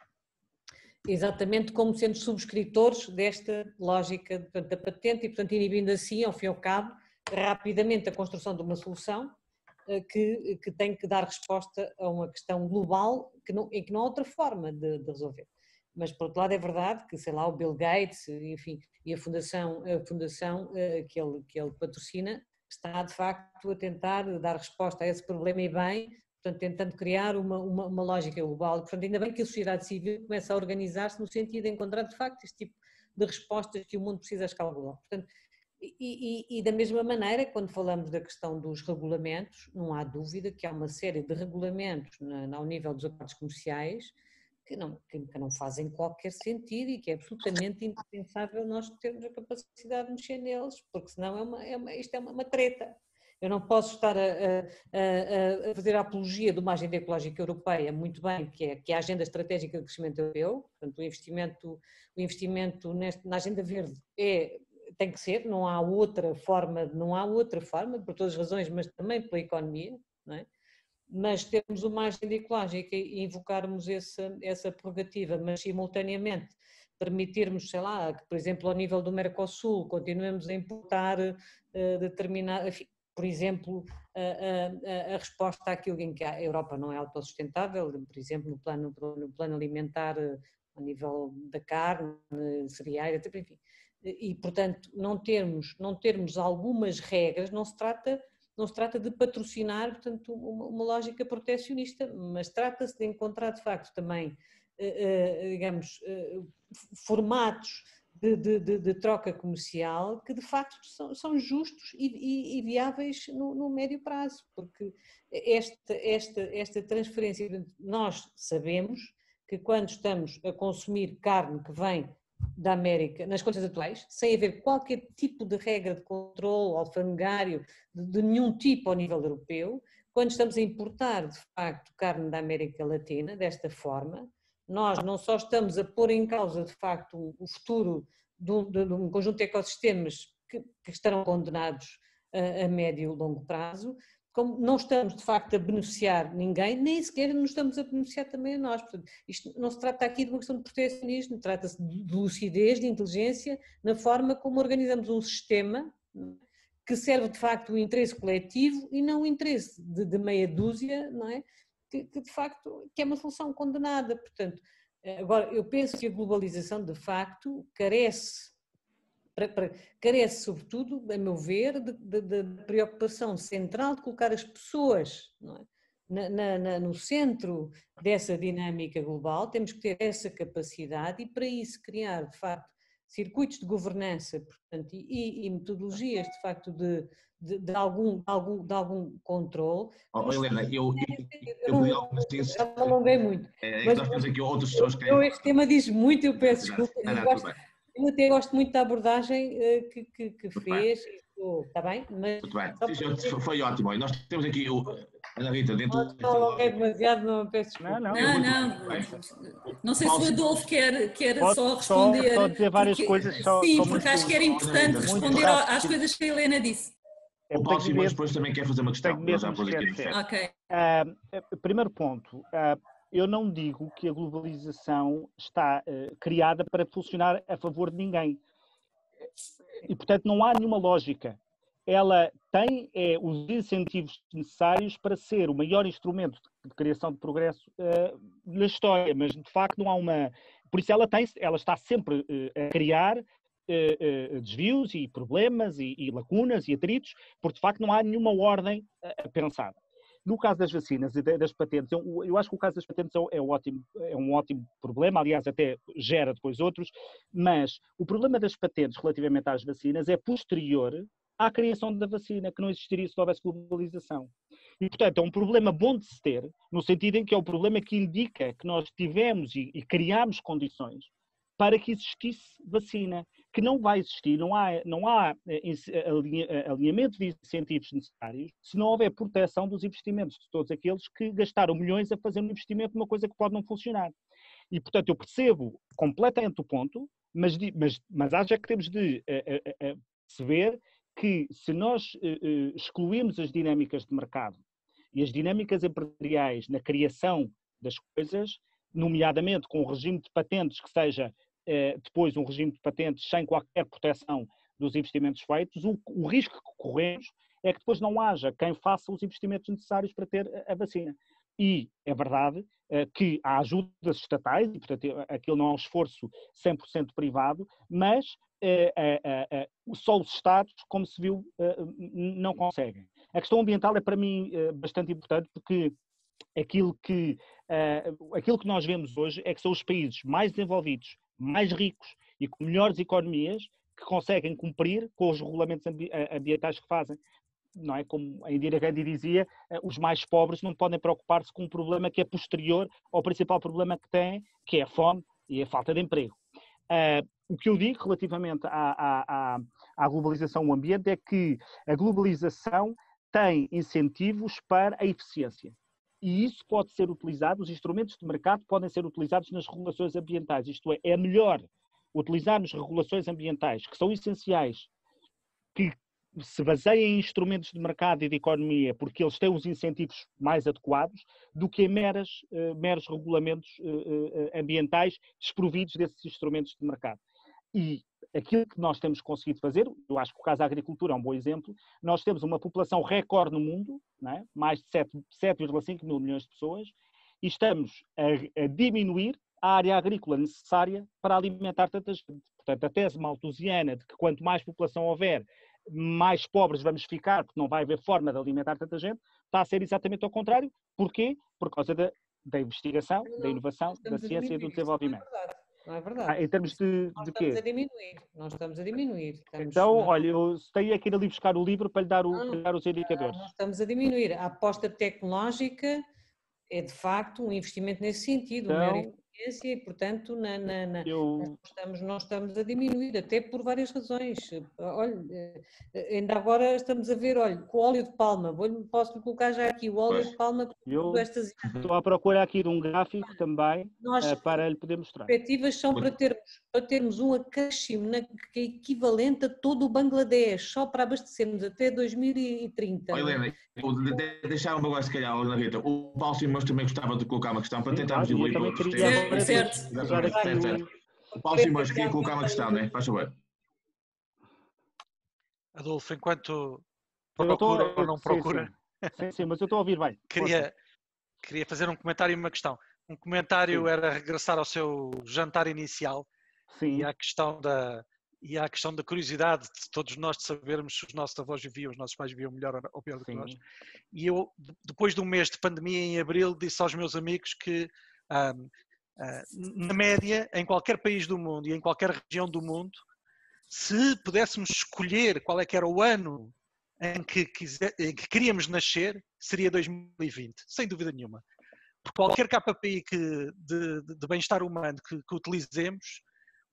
exatamente como sendo subscritores desta lógica da patente e, portanto, inibindo assim, ao fim e ao cabo, rapidamente a construção de uma solução que tem que dar resposta a uma questão global em que não há outra forma de resolver. Mas, por outro lado, é verdade que, sei lá, o Bill Gates, enfim, e a fundação que ele patrocina, está, de facto, a tentar dar resposta a esse problema e bem, portanto, tentando criar uma lógica global. Portanto, ainda bem que a sociedade civil começa a organizar-se no sentido de encontrar, de facto, este tipo de respostas que o mundo precisa à escala global. Portanto, e da mesma maneira, quando falamos da questão dos regulamentos, não há dúvida que há uma série de regulamentos ao nível dos acordos comerciais que não fazem qualquer sentido e que é absolutamente indispensável nós termos a capacidade de mexer neles, porque senão isto é uma treta. Eu não posso estar a fazer a apologia de uma agenda ecológica europeia, muito bem, que é a agenda estratégica de crescimento europeu, portanto o investimento na agenda verde tem que ser, não há outra forma, por todas as razões, mas também pela economia, não é? Mas termos uma agenda ecológica e invocarmos essa prerrogativa, mas simultaneamente permitirmos, sei lá, que por exemplo ao nível do Mercosul continuemos a importar por exemplo, a resposta àquilo em que a Europa não é autossustentável, por exemplo no plano alimentar, a nível da carne, cereais, etc. Enfim. E, portanto, não termos algumas regras, não se trata de patrocinar, portanto, uma lógica protecionista, mas trata-se de encontrar, de facto, também, digamos, formatos de troca comercial que de facto são justos e viáveis no médio prazo, porque esta transferência, nós sabemos que quando estamos a consumir carne que vem da América, nas condições atuais, sem haver qualquer tipo de regra de controle alfandegário de nenhum tipo ao nível europeu, quando estamos a importar de facto carne da América Latina desta forma, nós não só estamos a pôr em causa de facto o futuro de um conjunto de ecossistemas que estarão condenados a médio e longo prazo, como não estamos de facto a beneficiar ninguém, nem sequer nos estamos a beneficiar também a nós. Portanto, isto não se trata aqui de uma questão de protecionismo, trata-se de lucidez, de inteligência, na forma como organizamos um sistema que serve de facto o interesse coletivo e não o interesse de meia dúzia, não é? Que de facto que é uma solução condenada. Portanto, agora eu penso que a globalização de facto carece sobretudo, a meu ver, de preocupação central de colocar as pessoas, não é? No centro dessa dinâmica global. Temos que ter essa capacidade e para isso criar de facto circuitos de governança, portanto, e metodologias de facto de algum controle. Helena, eu pedi alguma licença. Já me alonguei muito. Mas nós temos aqui outras pessoas que este tema diz muito, eu peço desculpa. Eu até gosto muito da abordagem que fez. Está bem? Mas, muito bem. Foi ótimo. Nós temos aqui o Ana Rita dentro. Não alonguei demasiado, não peço desculpa. Não sei se o Adolfo quer só responder. Só dizer várias coisas. Sim, porque acho que era importante responder às coisas que a Helena disse. O Paulo Simões depois também quer fazer uma questão. Ok. Primeiro ponto. Eu não digo que a globalização está criada para funcionar a favor de ninguém. E, portanto, não há nenhuma lógica. Ela tem os incentivos necessários para ser o maior instrumento de criação de progresso na história, mas, de facto, não há uma... Por isso ela está sempre a criar desvios e problemas e lacunas e atritos, porque, de facto, não há nenhuma ordem pensada. No caso das vacinas e das patentes, eu acho que o caso das patentes é um ótimo problema, aliás, até gera depois outros, mas o problema das patentes relativamente às vacinas é posterior à criação da vacina, que não existiria se não houvesse globalização. E, portanto, é um problema bom de se ter, no sentido em que é o problema que indica que nós tivemos e criámos condições para que existisse vacina, que não vai existir, não há alinhamento de incentivos necessários se não houver proteção dos investimentos de todos aqueles que gastaram milhões a fazer um investimento numa coisa que pode não funcionar. E, portanto, eu percebo completamente o ponto, mas acho que temos de perceber que se nós excluirmos as dinâmicas de mercado e as dinâmicas empresariais na criação das coisas, nomeadamente com um regime de patentes que seja depois um regime de patentes sem qualquer proteção dos investimentos feitos, o risco que corremos é que depois não haja quem faça os investimentos necessários para ter a vacina. E é verdade que há ajudas estatais, e portanto aquilo não é um esforço 100% privado, mas só os Estados, como se viu, não conseguem. A questão ambiental é para mim bastante importante porque aquilo que nós vemos hoje é que são os países mais desenvolvidos, mais ricos e com melhores economias que conseguem cumprir com os regulamentos ambientais que fazem. Não é? Como a Indira Gandhi dizia, os mais pobres não podem preocupar-se com um problema que é posterior ao principal problema que têm, que é a fome e a falta de emprego. O que eu digo relativamente à globalização do ambiente é que a globalização tem incentivos para a eficiência. E isso pode ser utilizado, os instrumentos de mercado podem ser utilizados nas regulações ambientais. Isto é melhor utilizarmos regulações ambientais que são essenciais, que se baseiem em instrumentos de mercado e de economia, porque eles têm os incentivos mais adequados, do que em meros regulamentos ambientais desprovidos desses instrumentos de mercado. E aquilo que nós temos conseguido fazer, eu acho que o caso da agricultura é um bom exemplo, nós temos uma população recorde no mundo, não é? Mais de 7,5 mil milhões de pessoas, e estamos a diminuir a área agrícola necessária para alimentar tanta gente. Portanto, a tese malthusiana de que quanto mais população houver, mais pobres vamos ficar, porque não vai haver forma de alimentar tanta gente, está a ser exatamente ao contrário. Porquê? Por causa da investigação, da inovação, da ciência e do desenvolvimento. não é verdade? Em termos Nós de estamos quê? a diminuir, nós estamos a diminuir. Então, olha, eu tenho que ir ali buscar o livro para lhe dar, para lhe dar os indicadores. Nós estamos a diminuir. A aposta tecnológica é, de facto, um investimento nesse sentido, uma maior eficiência e, portanto, nós estamos a diminuir, até por várias razões. Olha, ainda agora estamos a ver, olha, com o óleo de palma, posso colocar já aqui o óleo de palma. Eu estou à procura aqui de um gráfico também para lhe poder mostrar. As perspectivas são para termos um acréscimo que é equivalente a todo o Bangladesh, só para abastecermos até 2030. Helena, deixar uma coisa, se calhar, Helena Rita. O Paulo Simões também gostava de colocar uma questão para tentarmos diluir também outros queria temas. Certo. Exatamente. O Paulo Simões queria colocar uma questão, não é? Faz favor. Adolfo, enquanto procura ou não procura. Sim, mas eu estou a ouvir bem. Queria fazer um comentário e uma questão. Um comentário era regressar ao seu jantar inicial e à questão da curiosidade de todos nós de sabermos se os nossos avós viviam, os nossos pais viviam melhor ou pior do que nós. E eu, depois de um mês de pandemia, em abril, disse aos meus amigos que, na média, em qualquer país do mundo e em qualquer região do mundo, se pudéssemos escolher qual é que era o ano em que queríamos nascer, seria 2020, sem dúvida nenhuma. Por qualquer KPI de bem-estar humano que utilizemos,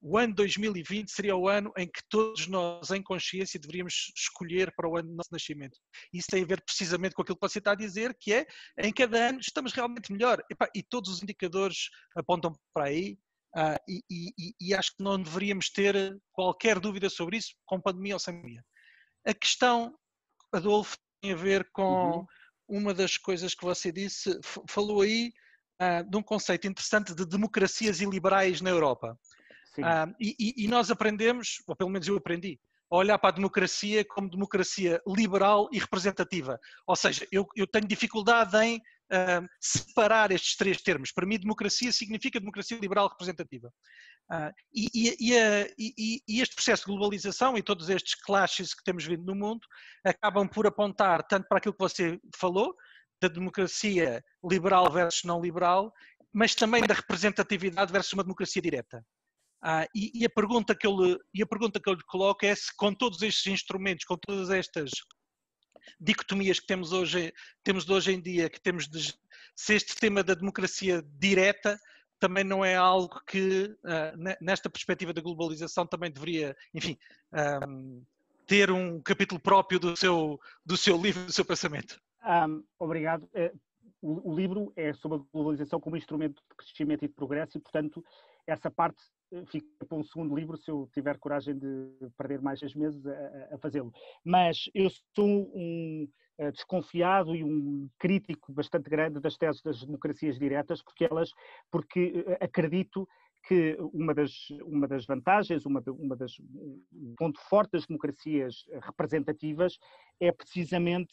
o ano 2020 seria o ano em que todos nós, em consciência, deveríamos escolher para o ano do nosso nascimento. Isso tem a ver precisamente com aquilo que você está a dizer, que é, em cada ano estamos realmente melhor. E todos os indicadores apontam para aí, e acho que não deveríamos ter qualquer dúvida sobre isso, com pandemia ou sem pandemia. A questão, Adolfo, tem a ver com uma das coisas que você disse, falou aí de um conceito interessante de democracias iliberais na Europa. E nós aprendemos, ou pelo menos eu aprendi, a olhar para a democracia como democracia liberal e representativa. Ou seja, eu tenho dificuldade em separar estes três termos. Para mim, democracia significa democracia liberal representativa. E este processo de globalização e todos estes clashes que temos vindo no mundo acabam por apontar tanto para aquilo que você falou, da democracia liberal versus não liberal, mas também da representatividade versus uma democracia direta. E a pergunta que eu lhe coloco é se com todos estes instrumentos, com todas estas dicotomias que temos de hoje em dia, se este tema da democracia direta também não é algo que, nesta perspectiva da globalização, também deveria, enfim, ter um capítulo próprio do seu livro, do seu pensamento. Obrigado. O livro é sobre a globalização como instrumento de crescimento e de progresso e, portanto, essa parte fica para um segundo livro se eu tiver coragem de perder mais 6 meses a fazê-lo. Mas eu sou um desconfiado e um crítico bastante grande das teses das democracias diretas, porque acredito que uma das vantagens, um ponto forte das democracias representativas é precisamente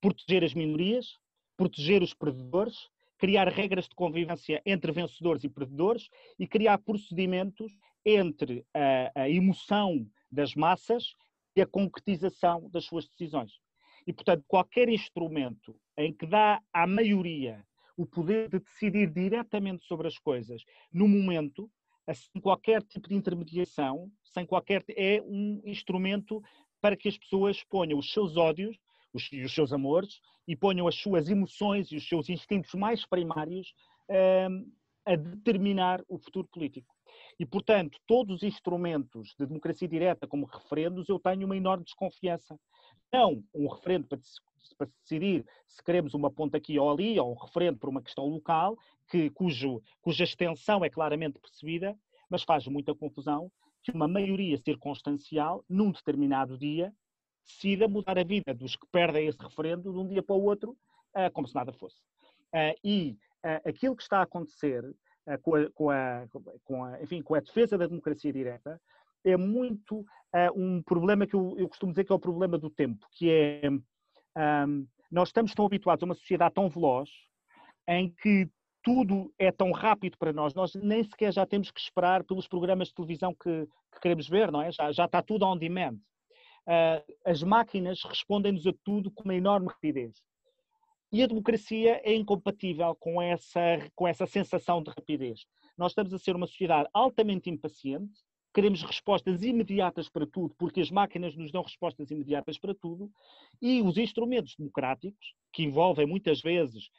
proteger as minorias, proteger os perdedores, criar regras de convivência entre vencedores e perdedores e criar procedimentos entre a emoção das massas e a concretização das suas decisões. E, portanto, qualquer instrumento em que dá à maioria o poder de decidir diretamente sobre as coisas no momento, sem qualquer tipo de intermediação, é um instrumento para que as pessoas ponham os seus ódios e os seus amores e ponham as suas emoções e os seus instintos mais primários a determinar o futuro político. E, portanto, todos os instrumentos de democracia direta, como referendos, eu tenho uma enorme desconfiança. Não um referendo para decidir se queremos uma ponta aqui ou ali, ou um referendo por uma questão local, cuja extensão é claramente percebida, mas faz muita confusão que uma maioria circunstancial, num determinado dia, decida mudar a vida dos que perdem esse referendo de um dia para o outro, como se nada fosse. Aquilo que está a acontecer com a defesa da democracia direta é muito um problema que eu costumo dizer que é o problema do tempo, que é nós estamos tão habituados a uma sociedade tão veloz em que tudo é tão rápido para nós nem sequer já temos que esperar pelos programas de televisão que queremos ver, não é? Já está tudo on demand. As máquinas respondem-nos a tudo com uma enorme rapidez. E a democracia é incompatível com essa sensação de rapidez. Nós estamos a ser uma sociedade altamente impaciente, queremos respostas imediatas para tudo, porque as máquinas nos dão respostas imediatas para tudo, e os instrumentos democráticos, que envolvem muitas vezes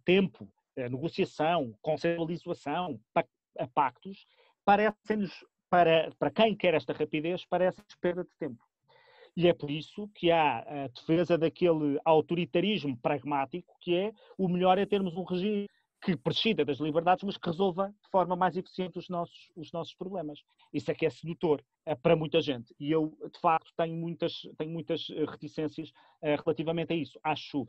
tempo, negociação, consensualização, pactos, parecem-nos, para quem quer esta rapidez, parece-nos perda de tempo. E é por isso que há a defesa daquele autoritarismo pragmático, que é o melhor é termos um regime que prescinde das liberdades, mas que resolva de forma mais eficiente os nossos problemas. Isso é que é sedutor para muita gente. E eu, de facto, tenho muitas reticências relativamente a isso. Acho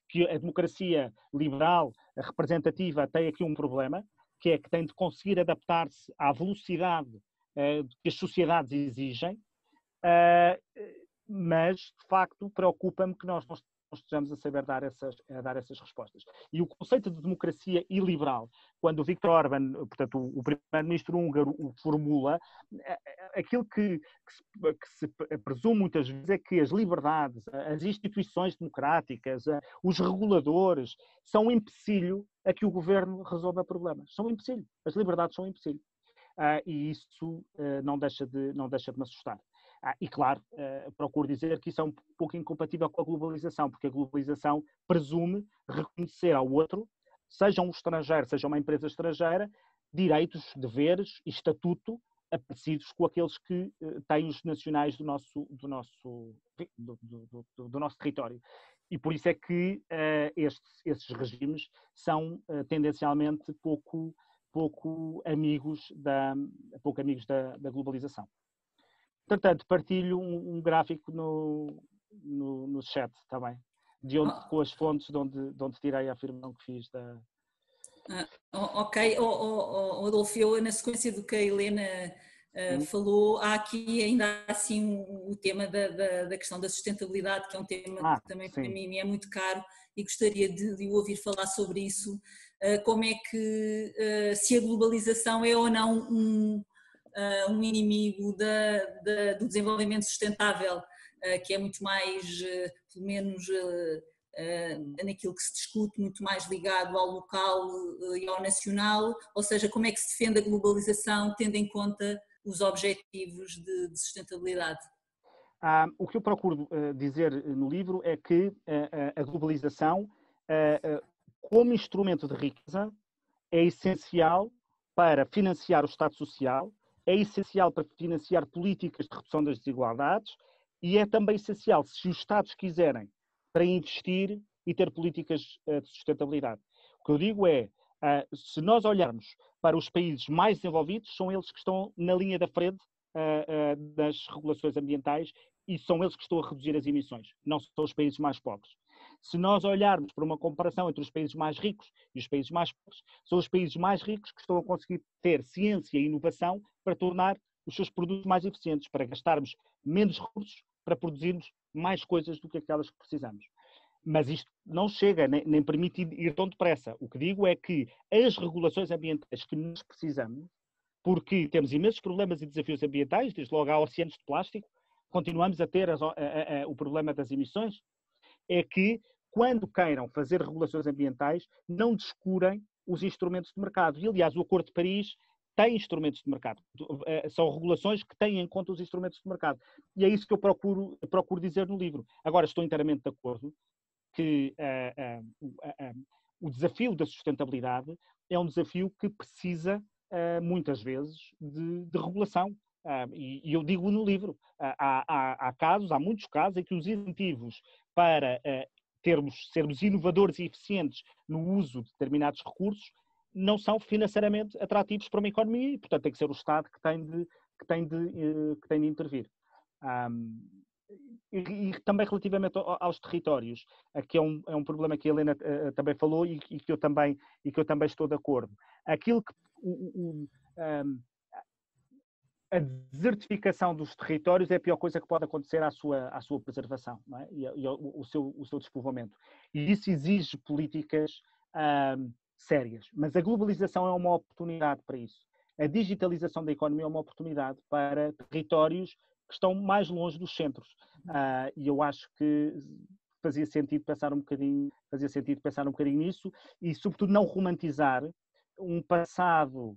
que a democracia liberal, a representativa, tem aqui um problema, que é que tem de conseguir adaptar-se à velocidade que as sociedades exigem, mas, de facto, preocupa-me que nós não estejamos a saber dar essas respostas. E o conceito de democracia iliberal, quando o Viktor Orbán, portanto, o primeiro-ministro húngaro, o formula, aquilo que se presume muitas vezes é que as liberdades, as instituições democráticas, os reguladores, são um empecilho a que o governo resolva problemas. São um empecilho. As liberdades são um empecilho. E isso não deixa de me assustar. E claro, procuro dizer que isso é um pouco incompatível com a globalização, porque a globalização presume reconhecer ao outro, seja um estrangeiro, seja uma empresa estrangeira, direitos, deveres e estatuto parecidos com aqueles que têm os nacionais do nosso território. E por isso é que esses regimes são tendencialmente pouco amigos da globalização. Portanto, partilho um gráfico no chat também, com as fontes de onde tirei a afirmação que fiz. Ok, Adolfo, eu na sequência do que a Helena falou, há aqui ainda assim o tema da questão da sustentabilidade, que é um tema que também para mim é muito caro e gostaria de ouvir falar sobre isso. Como é que, se a globalização é ou não um inimigo do desenvolvimento sustentável, que é muito mais, pelo menos naquilo que se discute, muito mais ligado ao local e ao nacional, ou seja, como é que se defende a globalização tendo em conta os objetivos de sustentabilidade? O que eu procuro dizer no livro é que a globalização, como instrumento de riqueza, é essencial para financiar o Estado Social, é essencial para financiar políticas de redução das desigualdades e é também essencial, se os Estados quiserem, para investir e ter políticas de sustentabilidade. O que eu digo é, se nós olharmos para os países mais desenvolvidos, são eles que estão na linha da frente das regulações ambientais e são eles que estão a reduzir as emissões, não são os países mais pobres. Se nós olharmos para uma comparação entre os países mais ricos e os países mais pobres, são os países mais ricos que estão a conseguir ter ciência e inovação para tornar os seus produtos mais eficientes, para gastarmos menos recursos, para produzirmos mais coisas do que aquelas que precisamos. Mas isto não chega, nem permite ir tão depressa. O que digo é que as regulações ambientais que nós precisamos, porque temos imensos problemas e desafios ambientais, desde logo há oceanos de plástico, continuamos a ter o problema das emissões, é que quando queiram fazer regulações ambientais, não descurem os instrumentos de mercado. E, aliás, o Acordo de Paris tem instrumentos de mercado. São regulações que têm em conta os instrumentos de mercado. E é isso que eu procuro dizer no livro. Agora, estou inteiramente de acordo que o desafio da sustentabilidade é um desafio que precisa, muitas vezes, de regulação. E eu digo no livro, há muitos casos em que os incentivos para sermos inovadores e eficientes no uso de determinados recursos não são financeiramente atrativos para uma economia e, portanto, tem que ser o Estado que tem de intervir. E também relativamente aos territórios, que é um problema que a Helena também falou e que eu também estou de acordo. Aquilo que a desertificação dos territórios é a pior coisa que pode acontecer à sua preservação, não é? E o seu despovoamento. E isso exige políticas sérias. Mas a globalização é uma oportunidade para isso. A digitalização da economia é uma oportunidade para territórios que estão mais longe dos centros. E eu acho que fazia sentido pensar um bocadinho nisso e, sobretudo, não romantizar um passado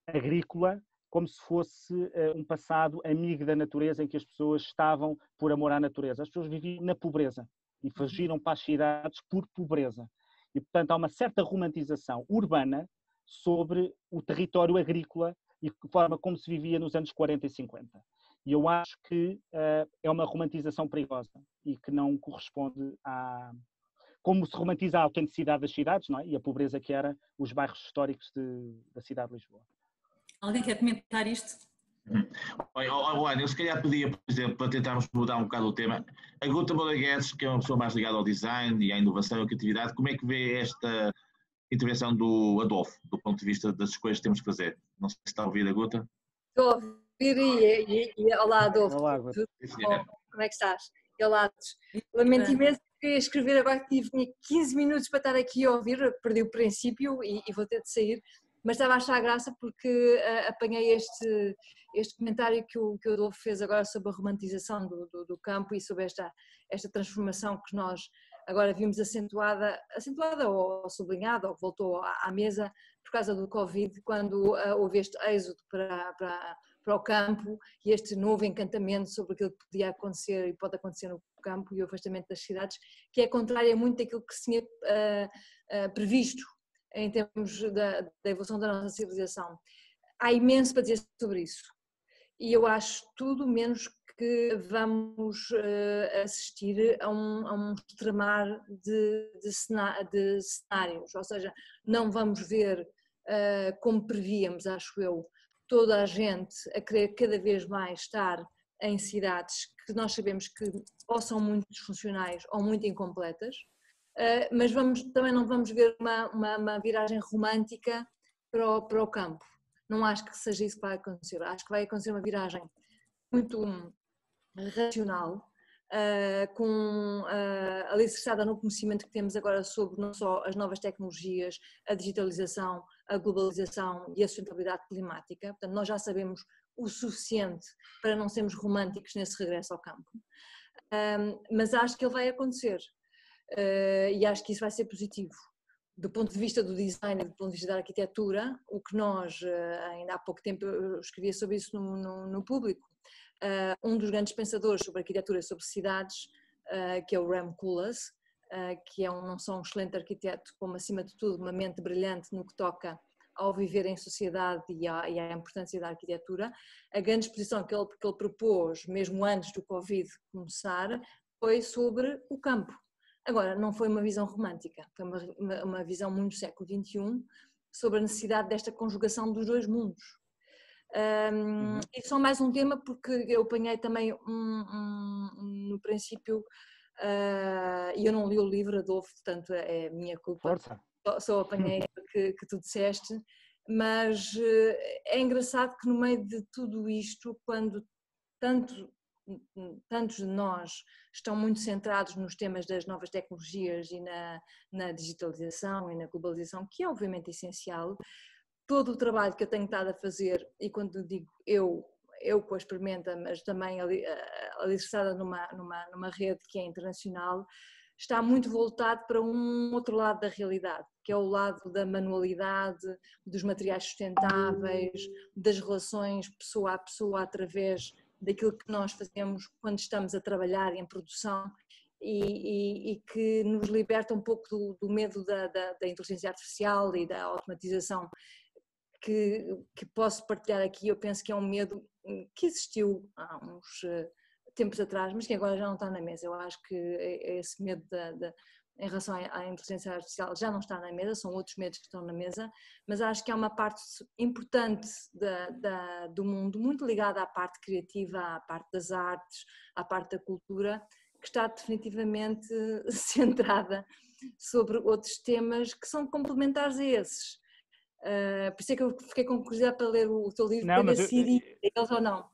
agrícola como se fosse um passado amigo da natureza, em que as pessoas estavam por amor à natureza. As pessoas viviam na pobreza e fugiram para as cidades por pobreza. E, portanto, há uma certa romantização urbana sobre o território agrícola e a forma como se vivia nos anos 40 e 50. E eu acho que é uma romantização perigosa e que não corresponde a como se romantiza a autenticidade das cidades, não é? E a pobreza que eram os bairros históricos da cidade de Lisboa. Alguém quer comentar isto? Olha, eu se calhar pedia, por exemplo, para tentarmos mudar um bocado o tema, a Guta Moura Guedes, que é uma pessoa mais ligada ao design e à inovação e à criatividade, como é que vê esta intervenção do Adolfo, do ponto de vista das escolhas que temos que fazer? Não sei se está a ouvir a Guta. Estou a ouvir olá, Adolfo. Olá, Guta. Como é que estás? Olá, lamento imenso que escrever agora que tinha 15 minutos para estar aqui a ouvir, perdi o princípio e vou ter de sair. Mas estava a achar graça porque apanhei este comentário que o Adolfo fez agora sobre a romantização do campo e sobre esta transformação que nós agora vimos acentuada ou sublinhada, ou voltou à mesa por causa do Covid, quando houve este êxodo para o campo e este novo encantamento sobre aquilo que podia acontecer e pode acontecer no campo e o afastamento das cidades, que é contrário a muito daquilo que se tinha previsto em termos da evolução da nossa civilização. Há imenso para dizer sobre isso e eu acho tudo menos que vamos assistir a um extremar de cenários, ou seja, não vamos ver, como prevíamos, acho eu, toda a gente a querer cada vez mais estar em cidades que nós sabemos que ou são muito disfuncionais ou muito incompletas, mas também não vamos ver uma viragem romântica para o campo. Não acho que seja isso que vai acontecer. Acho que vai acontecer uma viragem muito racional, alicerçada no conhecimento que temos agora sobre não só as novas tecnologias, a digitalização, a globalização e a sustentabilidade climática. Portanto, nós já sabemos o suficiente para não sermos românticos nesse regresso ao campo. Mas acho que ele vai acontecer. E acho que isso vai ser positivo. Do ponto de vista do design e do ponto de vista da arquitetura, o que nós, ainda há pouco tempo eu escrevia sobre isso no público, um dos grandes pensadores sobre arquitetura e sobre cidades, que é o Rem Koolhaas, que é não só um excelente arquiteto, como acima de tudo uma mente brilhante no que toca ao viver em sociedade e à importância da arquitetura. A grande exposição que ele propôs, mesmo antes do Covid começar, foi sobre o campo. Agora, não foi uma visão romântica, foi uma visão muito século XXI sobre a necessidade desta conjugação dos dois mundos. E só mais um tema, porque eu apanhei também no princípio, e eu não li o livro, Adolfo, portanto é minha culpa. Força. Só apanhei que tu disseste, mas é engraçado que no meio de tudo isto, quando tantos de nós estão muito centrados nos temas das novas tecnologias e na digitalização e na globalização, que é obviamente essencial, todo o trabalho que eu tenho estado a fazer, e quando digo eu com a Experimenta, mas também alicerçada numa rede que é internacional, está muito voltado para um outro lado da realidade, que é o lado da manualidade, dos materiais sustentáveis, das relações pessoa a pessoa através daquilo que nós fazemos quando estamos a trabalhar em produção e que nos liberta um pouco do medo da inteligência artificial e da automatização que posso partilhar aqui. Eu penso que é um medo que existiu há uns tempos atrás, mas que agora já não está na mesa. Eu acho que esse medo em relação à inteligência artificial já não está na mesa, são outros medos que estão na mesa, mas acho que há uma parte importante do mundo, muito ligada à parte criativa, à parte das artes, à parte da cultura, que está definitivamente centrada sobre outros temas que são complementares a esses. Por isso é que eu fiquei com curiosidade para ler o teu livro, para ver se iria eles ou não.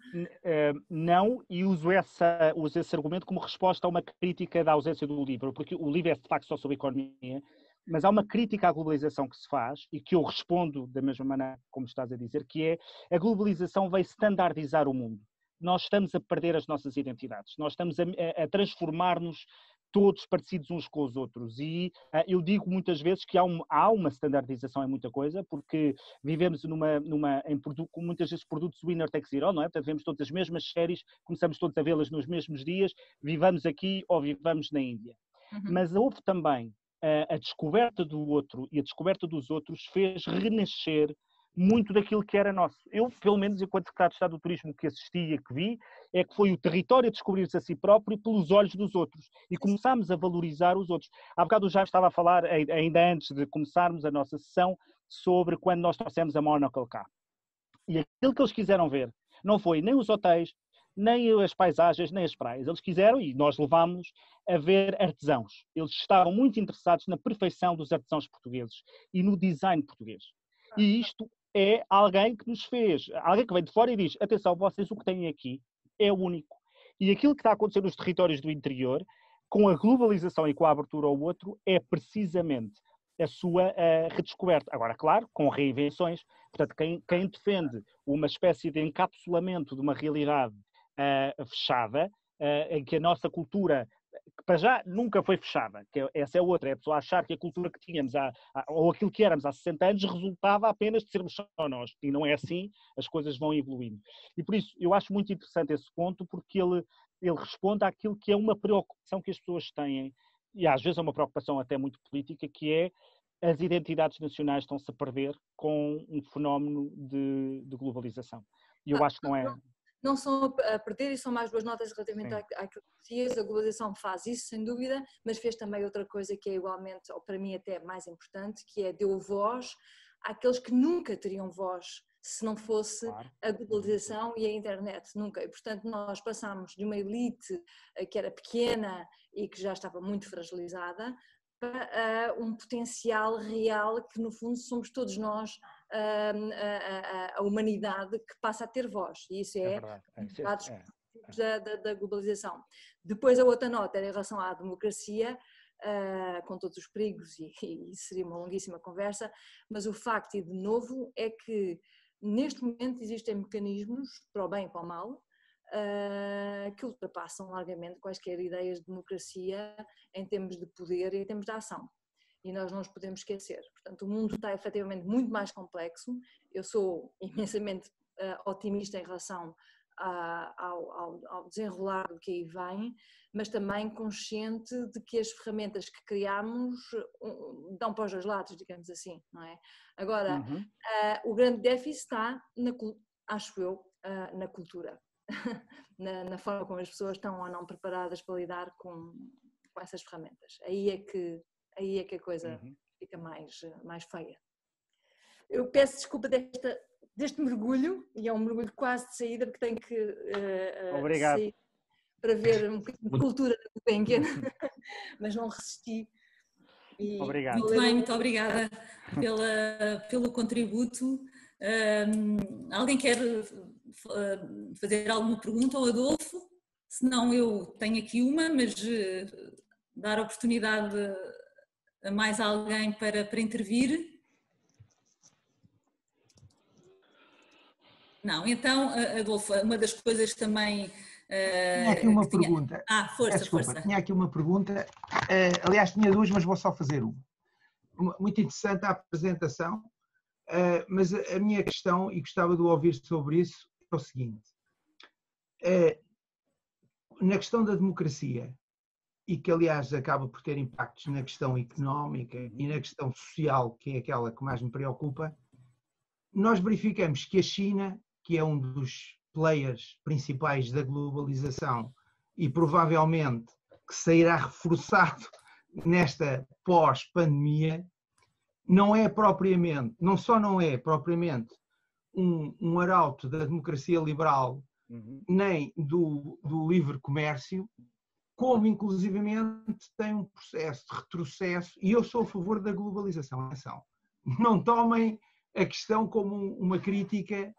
Não, e uso esse argumento como resposta a uma crítica da ausência do livro, porque o livro é de facto só sobre economia, mas há uma crítica à globalização que se faz e que eu respondo da mesma maneira como estás a dizer, que é a globalização veio standardizar o mundo. Nós estamos a perder as nossas identidades, nós estamos a transformar-nos todos parecidos uns com os outros. E eu digo muitas vezes que há uma standardização em muita coisa, porque vivemos com muitas vezes produtos winner takes it all, não é? Portanto, vemos todas as mesmas séries, começamos todos a vê-las nos mesmos dias, vivamos aqui ou vivamos na Índia. Mas houve também a descoberta do outro e a descoberta dos outros fez renascer muito daquilo que era nosso. Eu, pelo menos, enquanto secretário de Estado do Turismo que assisti e que vi, é que foi o território a descobrir-se a si próprio pelos olhos dos outros. E começámos a valorizar os outros. Há bocado já estava a falar, ainda antes de começarmos a nossa sessão, sobre quando nós trouxemos a Monocle cá. E aquilo que eles quiseram ver não foi nem os hotéis, nem as paisagens, nem as praias. Eles quiseram, e nós levámos a ver artesãos. Eles estavam muito interessados na perfeição dos artesãos portugueses e no design português. E isto é alguém que nos fez, alguém que vem de fora e diz, atenção, vocês o que têm aqui é único. E aquilo que está a acontecer nos territórios do interior, com a globalização e com a abertura ao outro, é precisamente a sua redescoberta. Agora, claro, com reinvenções. Portanto, quem defende uma espécie de encapsulamento de uma realidade fechada, em que a nossa cultura, que para já nunca foi fechada, que essa é outra, é a pessoa achar que a cultura que tínhamos, ou aquilo que éramos há 60 anos, resultava apenas de sermos só nós, e não é assim, as coisas vão evoluindo. E por isso, eu acho muito interessante esse ponto, porque ele responde àquilo que é uma preocupação que as pessoas têm, e às vezes é uma preocupação até muito política, que é as identidades nacionais estão-se a perder com um fenómeno de globalização. E eu acho que não é... Não são a perder, e são mais duas notas relativamente àquilo que dizias. A globalização faz isso, sem dúvida, mas fez também outra coisa que é igualmente, ou para mim até mais importante, que é deu voz àqueles que nunca teriam voz se não fosse a globalização e a internet, nunca. E, portanto, nós passámos de uma elite que era pequena e que já estava muito fragilizada para um potencial real que, no fundo, somos todos nós, a humanidade, que passa a ter voz. E isso é dados da globalização. Depois, a outra nota era em relação à democracia, com todos os perigos, e seria uma longuíssima conversa, mas o facto, e de novo, é que neste momento existem mecanismos, para o bem e para o mal, que ultrapassam largamente quaisquer ideias de democracia em termos de poder e em termos de ação. E nós não nos podemos esquecer. Portanto, o mundo está efetivamente muito mais complexo. Eu sou imensamente otimista em relação ao desenrolar do que aí vem, mas também consciente de que as ferramentas que criamos dão para os dois lados, digamos assim, não é? Agora, o grande déficit está, acho eu, na cultura. Na forma como as pessoas estão ou não preparadas para lidar com essas ferramentas. Aí é que a coisa fica mais feia. Eu peço desculpa deste mergulho, e é um mergulho quase de saída, porque tenho que sair para ver um bocadinho de cultura da Gulbenkian, mas não resisti. Obrigado. Muito bem, muito obrigada pelo contributo. Alguém quer fazer alguma pergunta ao Adolfo? Se não, eu tenho aqui uma, mas dar oportunidade a mais alguém para intervir. Não, então, Adolfo, uma das coisas também... Tinha aqui uma pergunta. Força. Tinha aqui uma pergunta. Aliás, tinha duas, mas vou só fazer uma. Muito interessante a apresentação, mas a minha questão, e gostava de ouvir sobre isso, é o seguinte. Na questão da democracia, e que aliás acaba por ter impactos na questão económica e na questão social, que é aquela que mais me preocupa, nós verificamos que a China, que é um dos players principais da globalização e provavelmente que sairá reforçado nesta pós-pandemia, não só não é propriamente um arauto da democracia liberal, nem do livre comércio, como inclusivamente tem um processo de retrocesso, e eu sou a favor da globalização. Não tomem a questão como uma crítica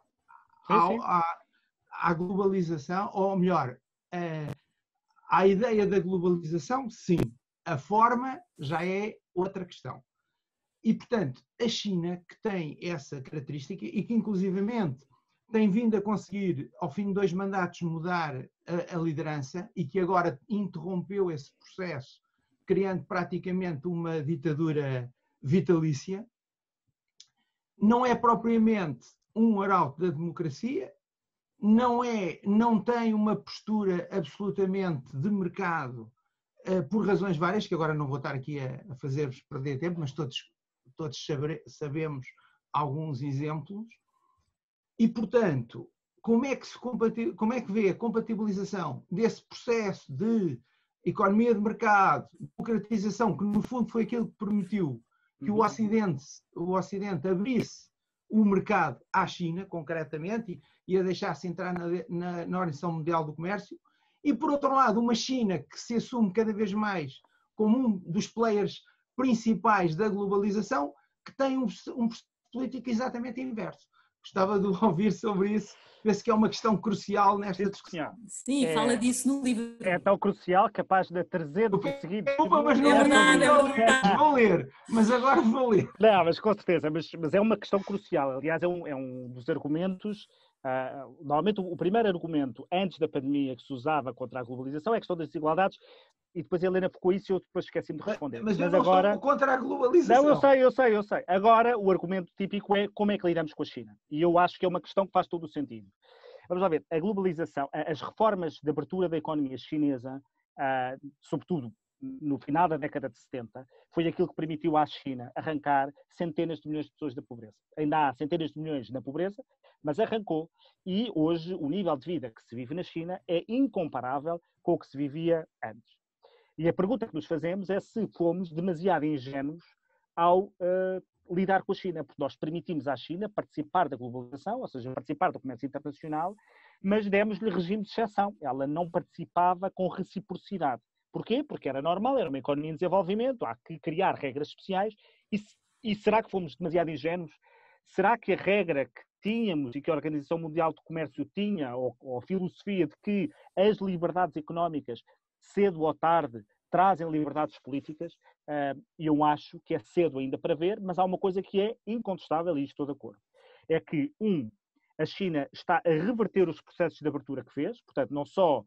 à globalização, ou melhor, à ideia da globalização, sim. A forma já é outra questão. E, portanto, a China, que tem essa característica e que, inclusivamente, tem vindo a conseguir, ao fim de 2 mandatos, mudar a liderança e que agora interrompeu esse processo, criando praticamente uma ditadura vitalícia, não é propriamente um arauto da democracia, não tem uma postura absolutamente de mercado, por razões várias, que agora não vou estar aqui a fazer-vos perder tempo, mas todos sabemos alguns exemplos. E, portanto, como é que vê a compatibilização desse processo de economia de mercado, democratização, que no fundo foi aquilo que permitiu que o Ocidente abrisse o mercado à China, concretamente, e a deixasse entrar na Organização Mundial do Comércio, e, por outro lado, uma China que se assume cada vez mais como um dos players principais da globalização, que tem um político exatamente inverso. Gostava de ouvir sobre isso, penso que é uma questão crucial nesta discussão. Sim, fala disso no livro. É tão crucial, capaz de 300 seguidos. Mas não vou ler, mas agora vou ler. Não, mas com certeza, mas é uma questão crucial. Aliás, é um dos argumentos. Normalmente, o primeiro argumento antes da pandemia que se usava contra a globalização é a questão das desigualdades, e depois a Helena focou isso e eu depois esqueci-me de responder. Mas eu não agora estou contra a globalização. Não, eu sei. Agora, o argumento típico é como é que lidamos com a China. E eu acho que é uma questão que faz todo o sentido. Vamos lá ver, a globalização, as reformas de abertura da economia chinesa, sobretudo no final da década de 70, foi aquilo que permitiu à China arrancar centenas de milhões de pessoas da pobreza. Ainda há centenas de milhões na pobreza, mas arrancou. E hoje o nível de vida que se vive na China é incomparável com o que se vivia antes. E a pergunta que nos fazemos é se fomos demasiado ingênuos ao lidar com a China, porque nós permitimos à China participar da globalização, ou seja, participar do comércio internacional, mas demos-lhe regime de exceção. Ela não participava com reciprocidade. Porquê? Porque era normal, era uma economia em desenvolvimento, há que criar regras especiais. E será que fomos demasiado ingênuos? Será que a regra que tínhamos e que a Organização Mundial do Comércio tinha, ou a filosofia de que as liberdades económicas, cedo ou tarde, trazem liberdades políticas, e eu acho que é cedo ainda para ver, mas há uma coisa que é incontestável, e estou de acordo. É que, a China está a reverter os processos de abertura que fez, portanto, não só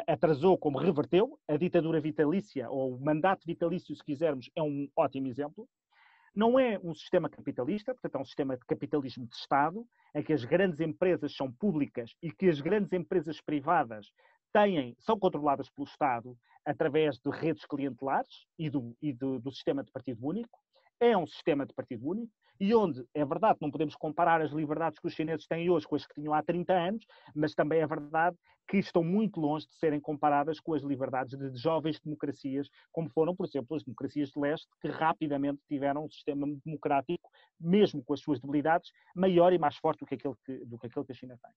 atrasou como reverteu, a ditadura vitalícia, ou o mandato vitalício, se quisermos, é um ótimo exemplo. Não é um sistema capitalista, portanto é um sistema de capitalismo de Estado, em que as grandes empresas são públicas e que as grandes empresas privadas são controladas pelo Estado através de redes clientelares e do sistema de partido único. É um sistema de partido único e onde, é verdade, não podemos comparar as liberdades que os chineses têm hoje com as que tinham há 30 anos, mas também é verdade que estão muito longe de serem comparadas com as liberdades de jovens democracias, como foram, por exemplo, as democracias de leste, que rapidamente tiveram um sistema democrático, mesmo com as suas debilidades, maior e mais forte do que aquele que a China tem.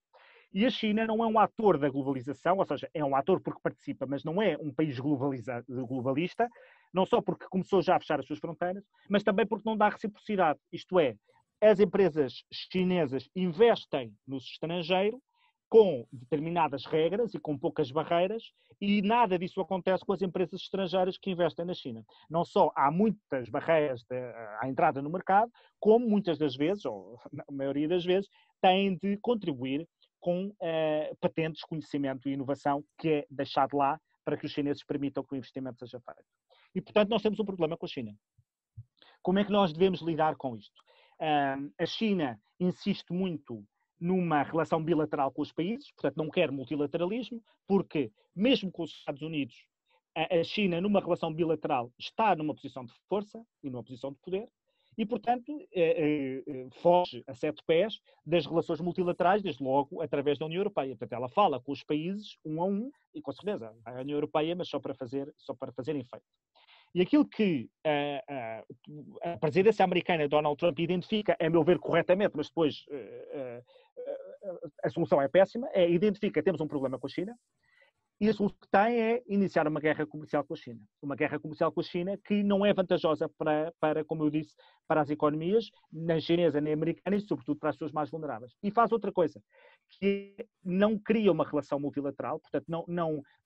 E a China não é um ator da globalização, ou seja, é um ator porque participa, mas não é um país globalista, não só porque começou já a fechar as suas fronteiras, mas também porque não dá reciprocidade. Isto é, as empresas chinesas investem no estrangeiro com determinadas regras e com poucas barreiras, e nada disso acontece com as empresas estrangeiras que investem na China. Não só há muitas barreiras à entrada no mercado, como muitas das vezes, ou a maioria das vezes, têm de contribuir com patentes, conhecimento e inovação que é deixado lá para que os chineses permitam que o investimento seja feito. E, portanto, nós temos um problema com a China. Como é que nós devemos lidar com isto? A China insiste muito numa relação bilateral com os países, portanto não quer multilateralismo, porque mesmo com os Estados Unidos, a China numa relação bilateral está numa posição de força e numa posição de poder, e portanto foge a 7 pés das relações multilaterais, desde logo através da União Europeia. Portanto ela fala com os países um a um, e com certeza a União Europeia, mas só para fazer efeito. E aquilo que a presidência americana, Donald Trump, identifica, a meu ver corretamente, mas depois a solução é péssima, identifica, temos um problema com a China, e a solução que tem é iniciar uma guerra comercial com a China. Uma guerra comercial com a China que não é vantajosa para, como eu disse, para as economias, nem chinesa nem americana, e sobretudo para as pessoas mais vulneráveis. E faz outra coisa, que não cria uma relação multilateral, portanto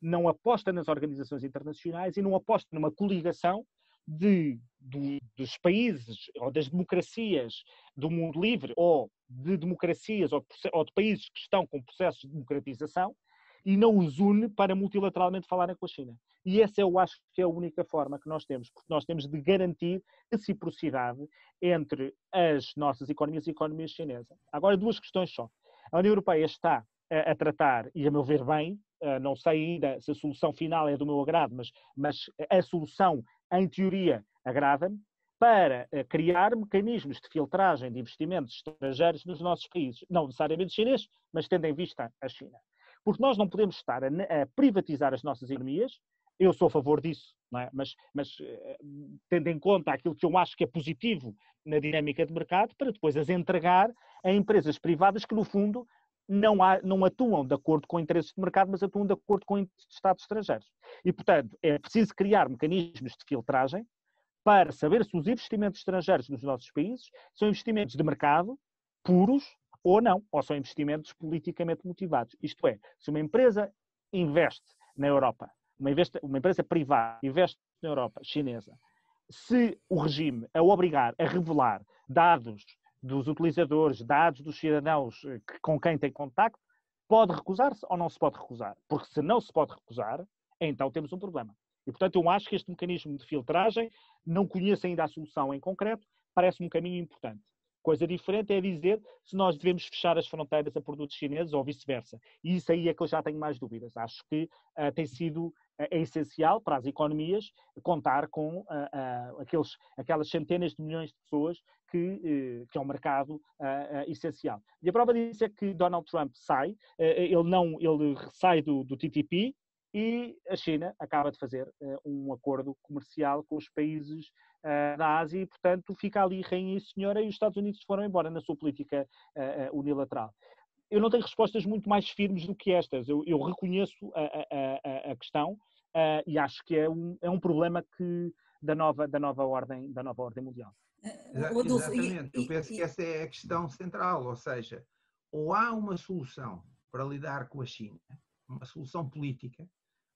não aposta nas organizações internacionais e não aposta numa coligação dos países ou das democracias do mundo livre ou de democracias ou de países que estão com processos de democratização e não os une para multilateralmente falarem com a China. E essa eu acho que é a única forma que nós temos, porque nós temos de garantir reciprocidade entre as nossas economias e a economia chinesa. Agora, duas questões só. A União Europeia está a tratar, e a meu ver bem, não sei ainda se a solução final é do meu agrado, mas a solução, em teoria, agrada-me, para criar mecanismos de filtragem de investimentos estrangeiros nos nossos países, não necessariamente chineses, mas tendo em vista a China. Porque nós não podemos estar a privatizar as nossas economias. Eu sou a favor disso, não é? mas tendo em conta aquilo que eu acho que é positivo na dinâmica de mercado, para depois as entregar a empresas privadas que, no fundo, não atuam de acordo com interesses de mercado, mas atuam de acordo com interesses de Estados estrangeiros. E, portanto, é preciso criar mecanismos de filtragem para saber se os investimentos estrangeiros nos nossos países são investimentos de mercado, puros, ou não, ou são investimentos politicamente motivados. Isto é, se uma empresa investe na Europa, uma empresa privada investe na Europa, chinesa, se o regime a obrigar a revelar dados dos utilizadores, dados dos cidadãos com quem tem contacto, pode recusar-se ou não se pode recusar? Porque se não se pode recusar, então temos um problema. E, portanto, eu acho que este mecanismo de filtragem, não conheço ainda a solução em concreto, parece um caminho importante. Coisa diferente é dizer se nós devemos fechar as fronteiras a produtos chineses ou vice-versa. E isso aí é que eu já tenho mais dúvidas. Acho que é essencial para as economias contar com aquelas centenas de milhões de pessoas que é um mercado essencial. E a prova disso é que Donald Trump sai, ele sai do TTP, e a China acaba de fazer um acordo comercial com os países da Ásia e, portanto, fica ali rainha e senhora e os Estados Unidos foram embora na sua política unilateral. Eu não tenho respostas muito mais firmes do que estas. Eu reconheço a questão e acho que é um problema da nova ordem mundial. Exatamente. Eu penso que essa é a questão central, ou seja, ou há uma solução para lidar com a China, uma solução política,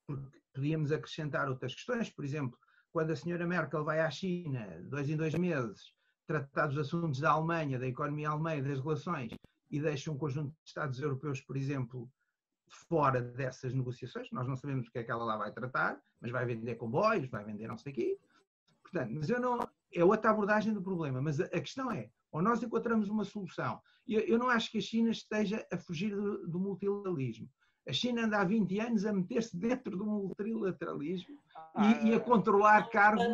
porque podíamos acrescentar outras questões, por exemplo, quando a senhora Merkel vai à China, 2 em 2 meses, tratar dos assuntos da Alemanha, da economia alemã e das relações, e deixa um conjunto de Estados europeus, por exemplo, fora dessas negociações, nós não sabemos o que é que ela lá vai tratar, mas vai vender comboios, vai vender não sei o quê. Portanto, mas é outra abordagem do problema, mas a questão é, ou nós encontramos uma solução, eu não acho que a China esteja a fugir do multilateralismo. A China anda há 20 anos a meter-se dentro do multilateralismo e a controlar cargos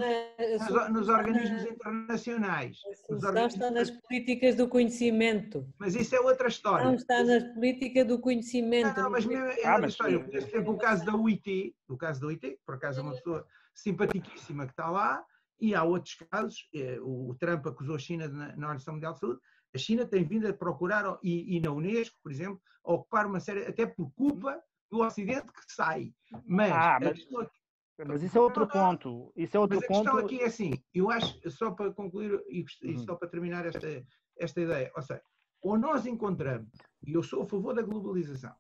nos organismos internacionais. A solução está nas políticas do conhecimento. Mas isso é outra história. Não está nas políticas do conhecimento. Não, mas mesmo é outra história. Por exemplo, o caso da UIT, que por acaso é uma pessoa simpaticíssima que está lá, e há outros casos, o Trump acusou a China na Organização Mundial de Saúde. A China tem vindo a procurar, e na Unesco, por exemplo, a ocupar uma série, até por culpa do Ocidente que sai. Mas isso é outro ponto. Isso é outro mas a ponto. questão aqui é assim, eu acho, só para concluir e só para terminar esta ideia, ou seja, ou nós encontramos, e eu sou a favor da globalização,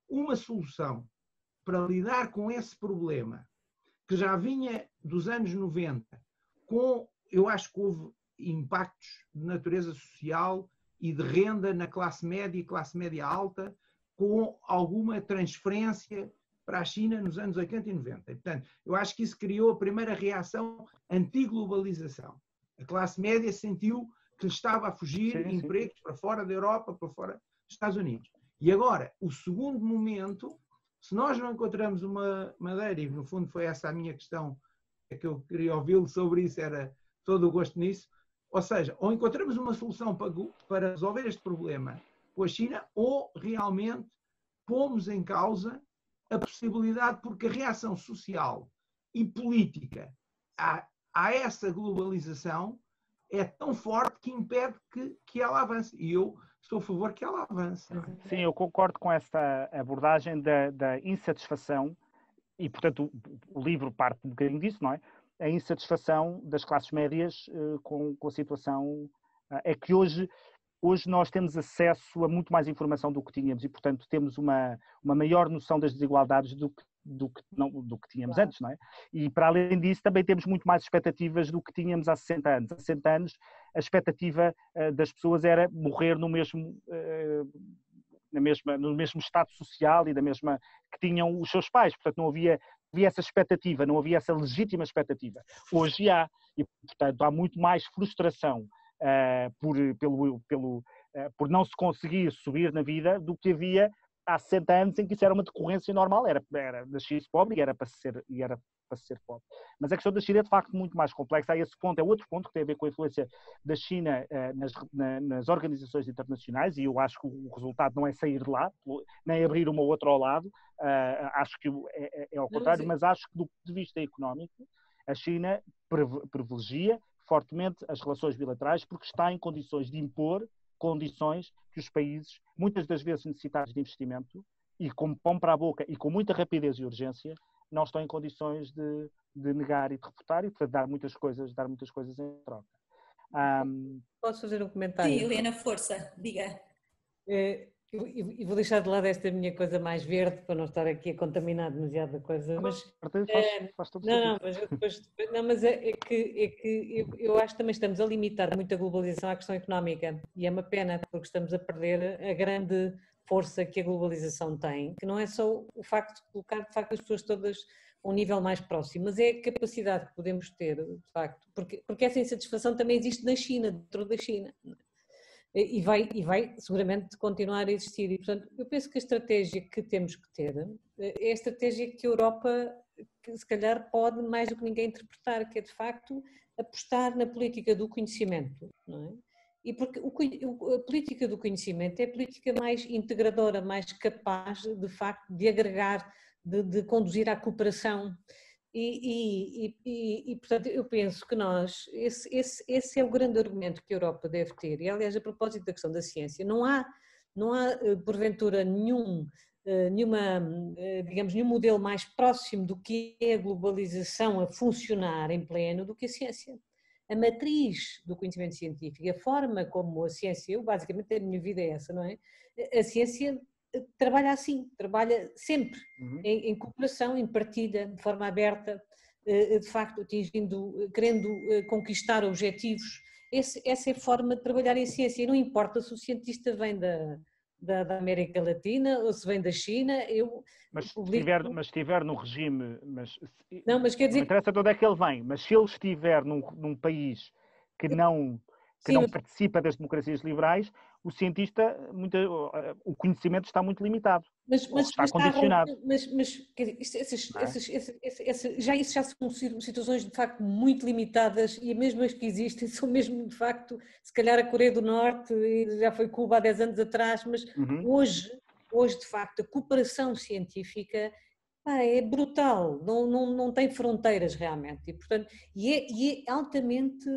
uma solução para lidar com esse problema que já vinha dos anos 90, eu acho que houve impactos de natureza social e de renda na classe média e classe média alta, com alguma transferência para a China nos anos 80 e 90. E, portanto, eu acho que isso criou a primeira reação anti-globalização. A classe média sentiu que lhe estava a fugir empregos para fora da Europa, para fora dos Estados Unidos. E agora, o segundo momento, se nós não encontramos uma maneira, e no fundo foi essa a minha questão, é que eu queria ouvi-lo sobre isso, era todo o gosto nisso, ou seja, ou encontramos uma solução para resolver este problema com a China, ou realmente pomos em causa a possibilidade, porque a reação social e política a essa globalização é tão forte que impede que ela avance. E eu sou a favor que ela avance. Sim, eu concordo com esta abordagem da insatisfação, e portanto o livro parte um bocadinho disso, não é? A insatisfação das classes médias com a situação. É que hoje nós temos acesso a muito mais informação do que tínhamos e, portanto, temos uma maior noção das desigualdades do do que tínhamos antes, não é? E para além disso também temos muito mais expectativas do que tínhamos há 60 anos. Há 60 anos a expectativa das pessoas era morrer no mesmo estado social e da mesma que tinham os seus pais, portanto não havia essa expectativa, não havia essa legítima expectativa. Hoje há, e portanto há muito mais frustração por não se conseguir subir na vida do que havia há 60 anos em que isso era uma decorrência normal, era nascer pobre e era para ser pobre. Mas a questão da China é de facto muito mais complexa. Há esse ponto, é outro ponto que tem a ver com a influência da China nas organizações internacionais, e eu acho que o resultado não é sair de lá, nem abrir uma ou outra ao lado, acho que é ao contrário, mas acho que do ponto de vista económico, a China privilegia fortemente as relações bilaterais porque está em condições de impor condições que os países, muitas das vezes necessitados de investimento, e com pão para a boca e com muita rapidez e urgência, não estão em condições de negar e de refutar e, portanto, dar muitas coisas em troca. Posso fazer um comentário? Sim, Helena, força, diga. E vou deixar de lado esta minha coisa mais verde para não estar aqui a contaminar demasiado a coisa, mas faz todo sentido. Mas é que eu acho que também estamos a limitar muito a globalização à questão económica, e é uma pena porque estamos a perder a grande força que a globalização tem, que não é só o facto de colocar de facto as pessoas todas a um nível mais próximo, mas é a capacidade que podemos ter, de facto, porque essa insatisfação também existe na China, dentro da China. E vai seguramente continuar a existir. E, portanto, eu penso que a estratégia que temos que ter é a estratégia que a Europa, que se calhar, pode mais do que ninguém interpretar, que é, de facto, apostar na política do conhecimento, não é? E porque a política do conhecimento é a política mais integradora, mais capaz, de facto, de agregar, de conduzir à cooperação. Portanto, eu penso que esse é o grande argumento que a Europa deve ter. E, aliás, a propósito da questão da ciência, não há porventura nenhum modelo mais próximo do que é a globalização a funcionar em pleno do que a ciência. A matriz do conhecimento científico, a forma como a ciência, basicamente a minha vida é essa, não é? A ciência trabalha assim, trabalha sempre em cooperação, em partilha, de forma aberta, de facto querendo conquistar objetivos. Essa é a forma de trabalhar em ciência, e não importa se o cientista vem da América Latina ou se vem da China. Mas se estiver no regime, não quer dizer, não interessa de onde é que ele vem, mas se ele estiver num país que não participa das democracias liberais, o cientista, o conhecimento está muito limitado, está condicionado. Isso já são situações de facto muito limitadas, e mesmo as que existem são mesmo de facto, se calhar a Coreia do Norte, já foi Cuba há 10 anos atrás, mas hoje de facto a cooperação científica é brutal, não tem fronteiras realmente, e portanto é altamente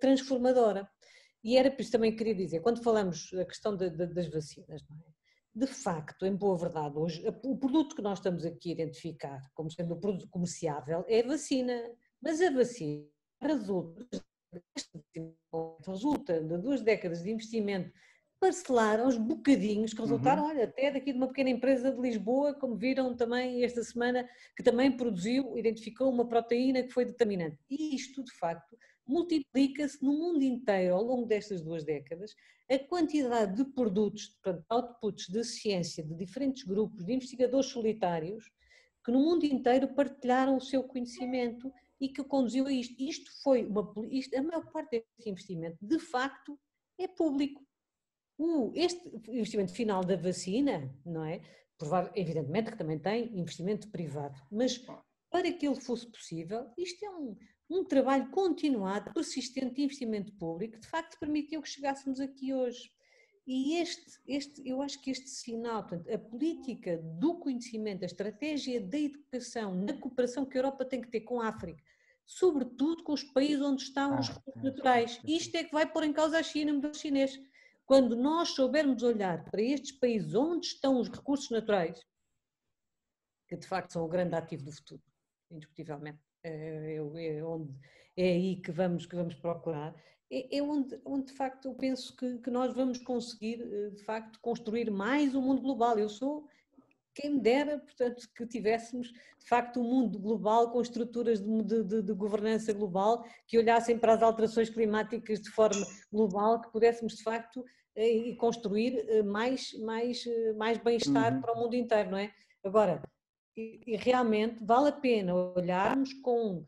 transformadora. E era por isso também que queria dizer, quando falamos da questão das vacinas, não é? De facto, em boa verdade, hoje o produto que nós estamos aqui a identificar como sendo um produto comerciável é a vacina, mas a vacina resulta de 2 décadas de investimento parcelar aos bocadinhos que resultaram, olha, até daqui de uma pequena empresa de Lisboa, como viram também esta semana, que também identificou uma proteína que foi determinante. E isto, de facto, multiplica-se no mundo inteiro, ao longo destas 2 décadas, a quantidade de produtos, portanto, outputs de ciência, de diferentes grupos, de investigadores solitários, que no mundo inteiro partilharam o seu conhecimento e que conduziu a isto. Isto foi a maior parte deste investimento, de facto, é público. Este investimento final da vacina, não é? Evidentemente que também tem investimento privado, mas para que ele fosse possível, isto é um trabalho continuado, persistente de investimento público, que de facto permitiu que chegássemos aqui hoje. E eu acho que este sinal, portanto, a política do conhecimento, a estratégia da educação, na cooperação que a Europa tem que ter com a África, sobretudo com os países onde estão os recursos naturais, isto é que vai pôr em causa a China e o modelo chinês. Quando nós soubermos olhar para estes países onde estão os recursos naturais, que de facto são o grande ativo do futuro, indiscutivelmente, é aí que vamos procurar, é onde de facto eu penso que nós vamos conseguir de facto construir mais um mundo global. quem me dera, portanto, que tivéssemos de facto um mundo global com estruturas de governança global que olhassem para as alterações climáticas de forma global, que pudéssemos de facto construir mais bem-estar para o mundo inteiro, não é? Agora, e realmente vale a pena olharmos com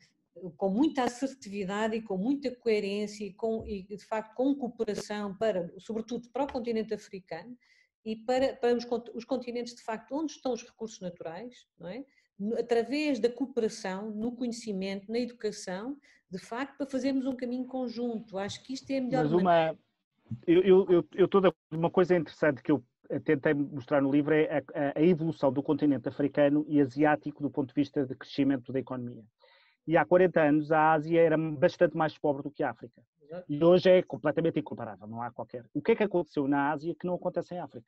muita assertividade e com muita coerência e de facto com cooperação sobretudo para o continente africano e para os continentes de facto onde estão os recursos naturais, não é? Através da cooperação, no conhecimento, na educação, de facto para fazermos um caminho conjunto. Acho que isto é a melhor maneira. Uma coisa interessante que eu tentei mostrar no livro é a evolução do continente africano e asiático do ponto de vista de crescimento da economia. E há 40 anos a Ásia era bastante mais pobre do que a África. E hoje é completamente incomparável, não há qualquer. O que é que aconteceu na Ásia que não acontece em África?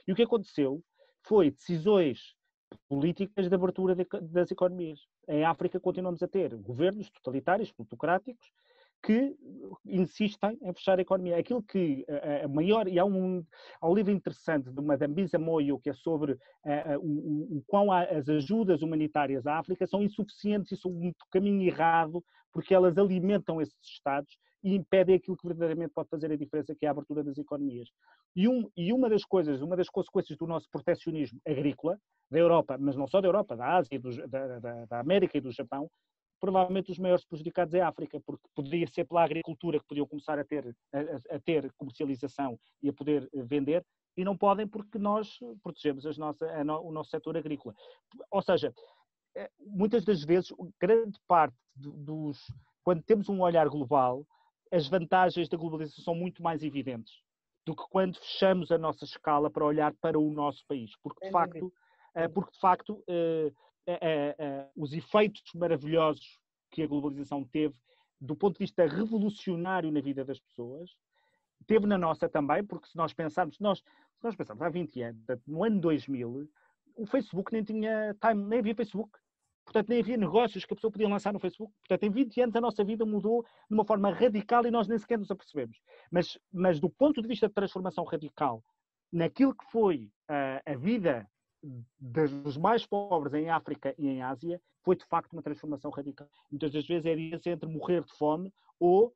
E o que aconteceu foi decisões políticas de abertura das economias. Em África continuamos a ter governos totalitários, plutocráticos, que insistem em fechar a economia. Aquilo que a maior, e há um livro interessante de uma Dambisa Moyo, que é sobre o quão as ajudas humanitárias à África são insuficientes e são um caminho errado, porque elas alimentam esses Estados e impedem aquilo que verdadeiramente pode fazer a diferença, que é a abertura das economias. E uma das consequências do nosso protecionismo agrícola, da Europa, mas não só da Europa, da Ásia, da América e do Japão, provavelmente os maiores prejudicados é a África, porque poderia ser pela agricultura que podiam começar a ter comercialização e a poder vender, e não podem porque nós protegemos o nosso setor agrícola. Ou seja, muitas das vezes, grande parte quando temos um olhar global, as vantagens da globalização são muito mais evidentes do que quando fechamos a nossa escala para olhar para o nosso país, porque de facto os efeitos maravilhosos que a globalização teve, do ponto de vista revolucionário na vida das pessoas, teve na nossa também, porque se nós pensarmos há 20 anos, no ano 2000, o Facebook nem havia Facebook. Portanto, nem havia negócios que a pessoa podia lançar no Facebook. Portanto, em 20 anos a nossa vida mudou de uma forma radical e nós nem sequer nos apercebemos. Mas do ponto de vista de transformação radical, naquilo que foi a vida dos mais pobres em África e em Ásia, foi de facto uma transformação radical. Muitas das vezes é a diferença entre morrer de fome ou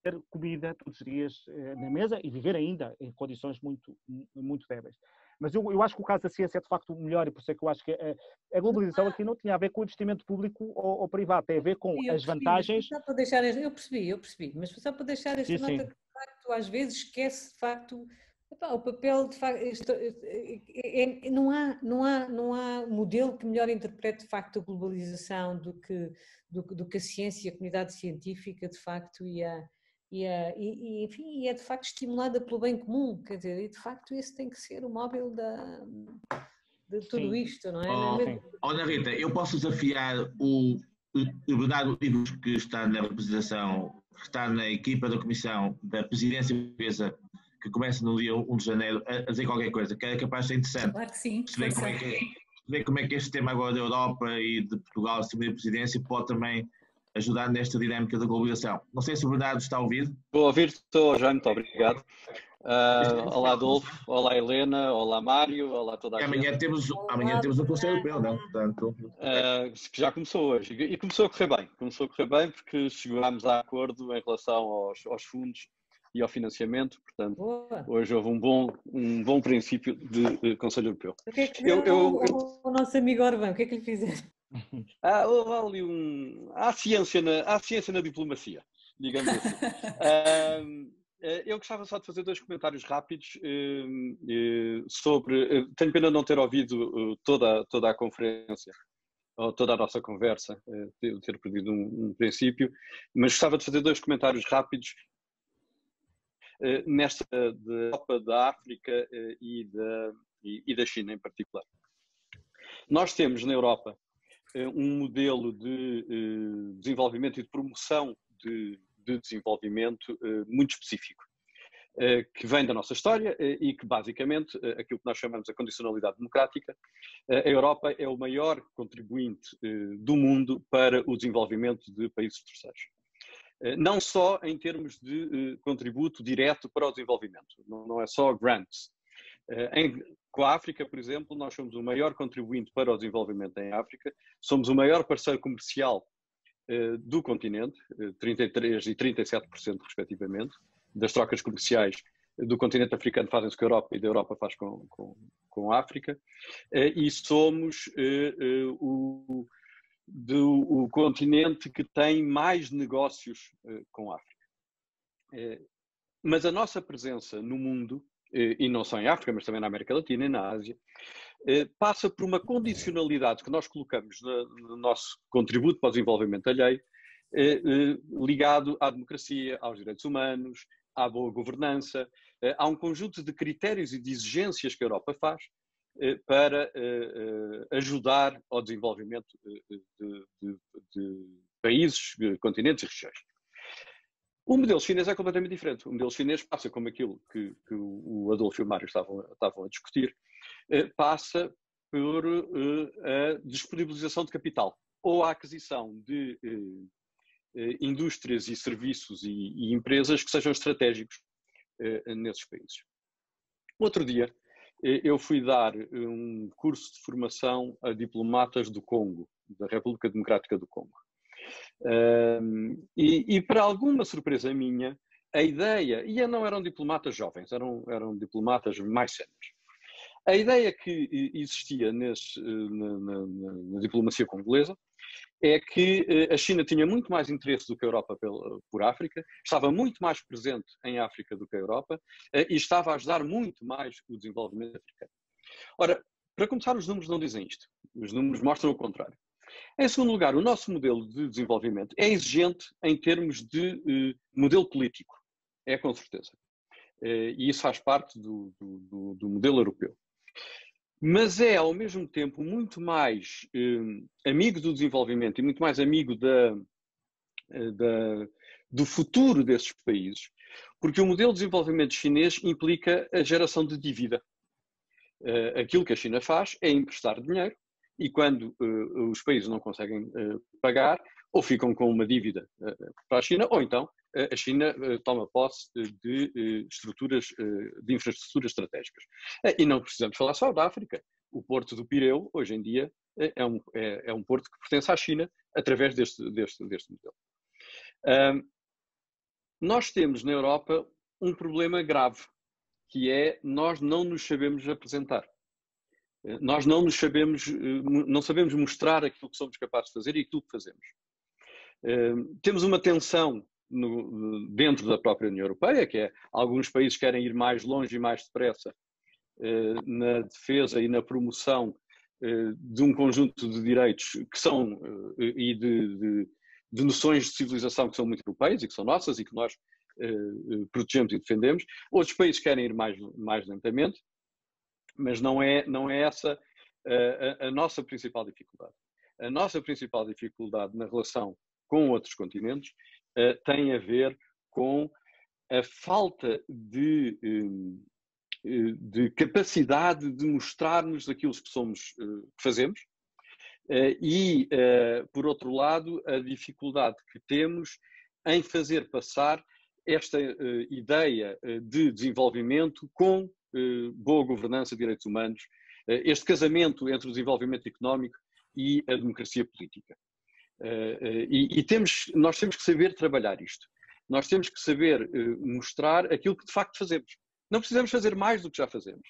ter comida todos os dias na mesa e viver ainda em condições muito, muito débeis. Mas eu acho que o caso da ciência é de facto o melhor, e por isso é que eu acho que a globalização aqui não tinha a ver com o investimento público ou privado, tem a ver com as vantagens. Só para deixar, eu percebi, mas só para deixar esta nota que de facto às vezes esquece de facto o papel de facto, não há modelo que melhor interprete de facto a globalização do que a ciência e a comunidade científica de facto enfim, é de facto estimulada pelo bem comum, quer dizer, e de facto esse tem que ser o móvel de tudo isto, não é? Olha Rita, eu posso desafiar o Bernardo Igos, que está na representação, que está na equipa da Comissão da Presidência Portuguesa, que começa no dia 1 de janeiro, a dizer qualquer coisa, que é capaz de ser interessante. Claro que sim. Perceber como é que este tema agora da Europa e de Portugal, a presidência, pode também ajudar nesta dinâmica da globalização. Não sei se o Bernardo está a ouvir. Estou a ouvir, estou, Jaime, muito obrigado. Olá Adolfo, olá Helena, olá Mário, olá toda a gente. Amanhã temos o Conselho Europeu, não? Portanto, que já começou hoje. E começou a correr bem, porque chegámos a acordo em relação aos fundos e ao financiamento, portanto, hoje houve um bom princípio de Conselho Europeu. O que é que o nosso amigo Orbán, o que é que lhe fizeram? Houve ali há ciência na diplomacia, digamos assim. Eu gostava só de fazer 2 comentários rápidos sobre... Tenho pena de não ter ouvido toda a conferência, ou toda a nossa conversa, ter perdido um princípio, mas gostava de fazer 2 comentários rápidos nesta da Europa, da África e da China em particular. Nós temos na Europa um modelo de desenvolvimento e de promoção de desenvolvimento muito específico, que vem da nossa história e que basicamente, aquilo que nós chamamos de condicionalidade democrática, a Europa é o maior contribuinte do mundo para o desenvolvimento de países terceiros. Não só em termos de contributo direto para o desenvolvimento, não é só grants. Com a África, por exemplo, nós somos o maior contribuinte para o desenvolvimento em África, somos o maior parceiro comercial do continente, 33% e 37% respectivamente, das trocas comerciais do continente africano fazem-se com a Europa e da Europa faz com a África, e somos o continente que tem mais negócios com a África. Mas a nossa presença no mundo, e não só em África, mas também na América Latina e na Ásia, passa por uma condicionalidade que nós colocamos no nosso contributo para o desenvolvimento alheio, ligado à democracia, aos direitos humanos, à boa governança. Há um conjunto de critérios e de exigências que a Europa faz para ajudar ao desenvolvimento de países, continentes e regiões. O modelo chinês é completamente diferente. O modelo chinês passa como aquilo que o Adolfo e o Mário estavam a discutir, passa por a disponibilização de capital ou a aquisição de indústrias e serviços e empresas que sejam estratégicos nesses países. Outro dia, eu fui dar um curso de formação a diplomatas do Congo, da República Democrática do Congo. E para alguma surpresa minha, a ideia, e não eram diplomatas jovens, eram diplomatas mais séniores, a ideia que existia na diplomacia congolesa é que a China tinha muito mais interesse do que a Europa por África, estava muito mais presente em África do que a Europa e estava a ajudar muito mais o desenvolvimento africano. Ora, para começar, os números não dizem isto. Os números mostram o contrário. Em segundo lugar, o nosso modelo de desenvolvimento é exigente em termos de modelo político. É, com certeza. E isso faz parte do modelo europeu. Mas é, ao mesmo tempo, muito mais amigo do desenvolvimento e muito mais amigo do futuro desses países, porque o modelo de desenvolvimento chinês implica a geração de dívida. Aquilo que a China faz é emprestar dinheiro e quando os países não conseguem pagar, ou ficam com uma dívida para a China, ou então a China toma posse de estruturas, de infraestruturas estratégicas. E não precisamos falar só da África. O Porto do Pireu, hoje em dia, é um porto que pertence à China através deste modelo. Nós temos na Europa um problema grave, que é nós não nos sabemos apresentar. Nós não sabemos mostrar aquilo que somos capazes de fazer e aquilo que fazemos. Temos uma tensão dentro da própria União Europeia, que é alguns países querem ir mais longe e mais depressa na defesa e na promoção de um conjunto de direitos que são e de noções de civilização que são muito europeias e que são nossas e que nós protegemos e defendemos. Outros países querem ir mais lentamente, mas não é essa a nossa principal dificuldade. A nossa principal dificuldade na relação com outros continentes tem a ver com a falta de capacidade de mostrarmos aquilo que somos, que fazemos, e, por outro lado, a dificuldade que temos em fazer passar esta ideia de desenvolvimento com boa governança de direitos humanos, este casamento entre o desenvolvimento económico e a democracia política. Nós temos que saber trabalhar isto. Nós temos que saber mostrar aquilo que de facto fazemos. Não precisamos fazer mais do que já fazemos,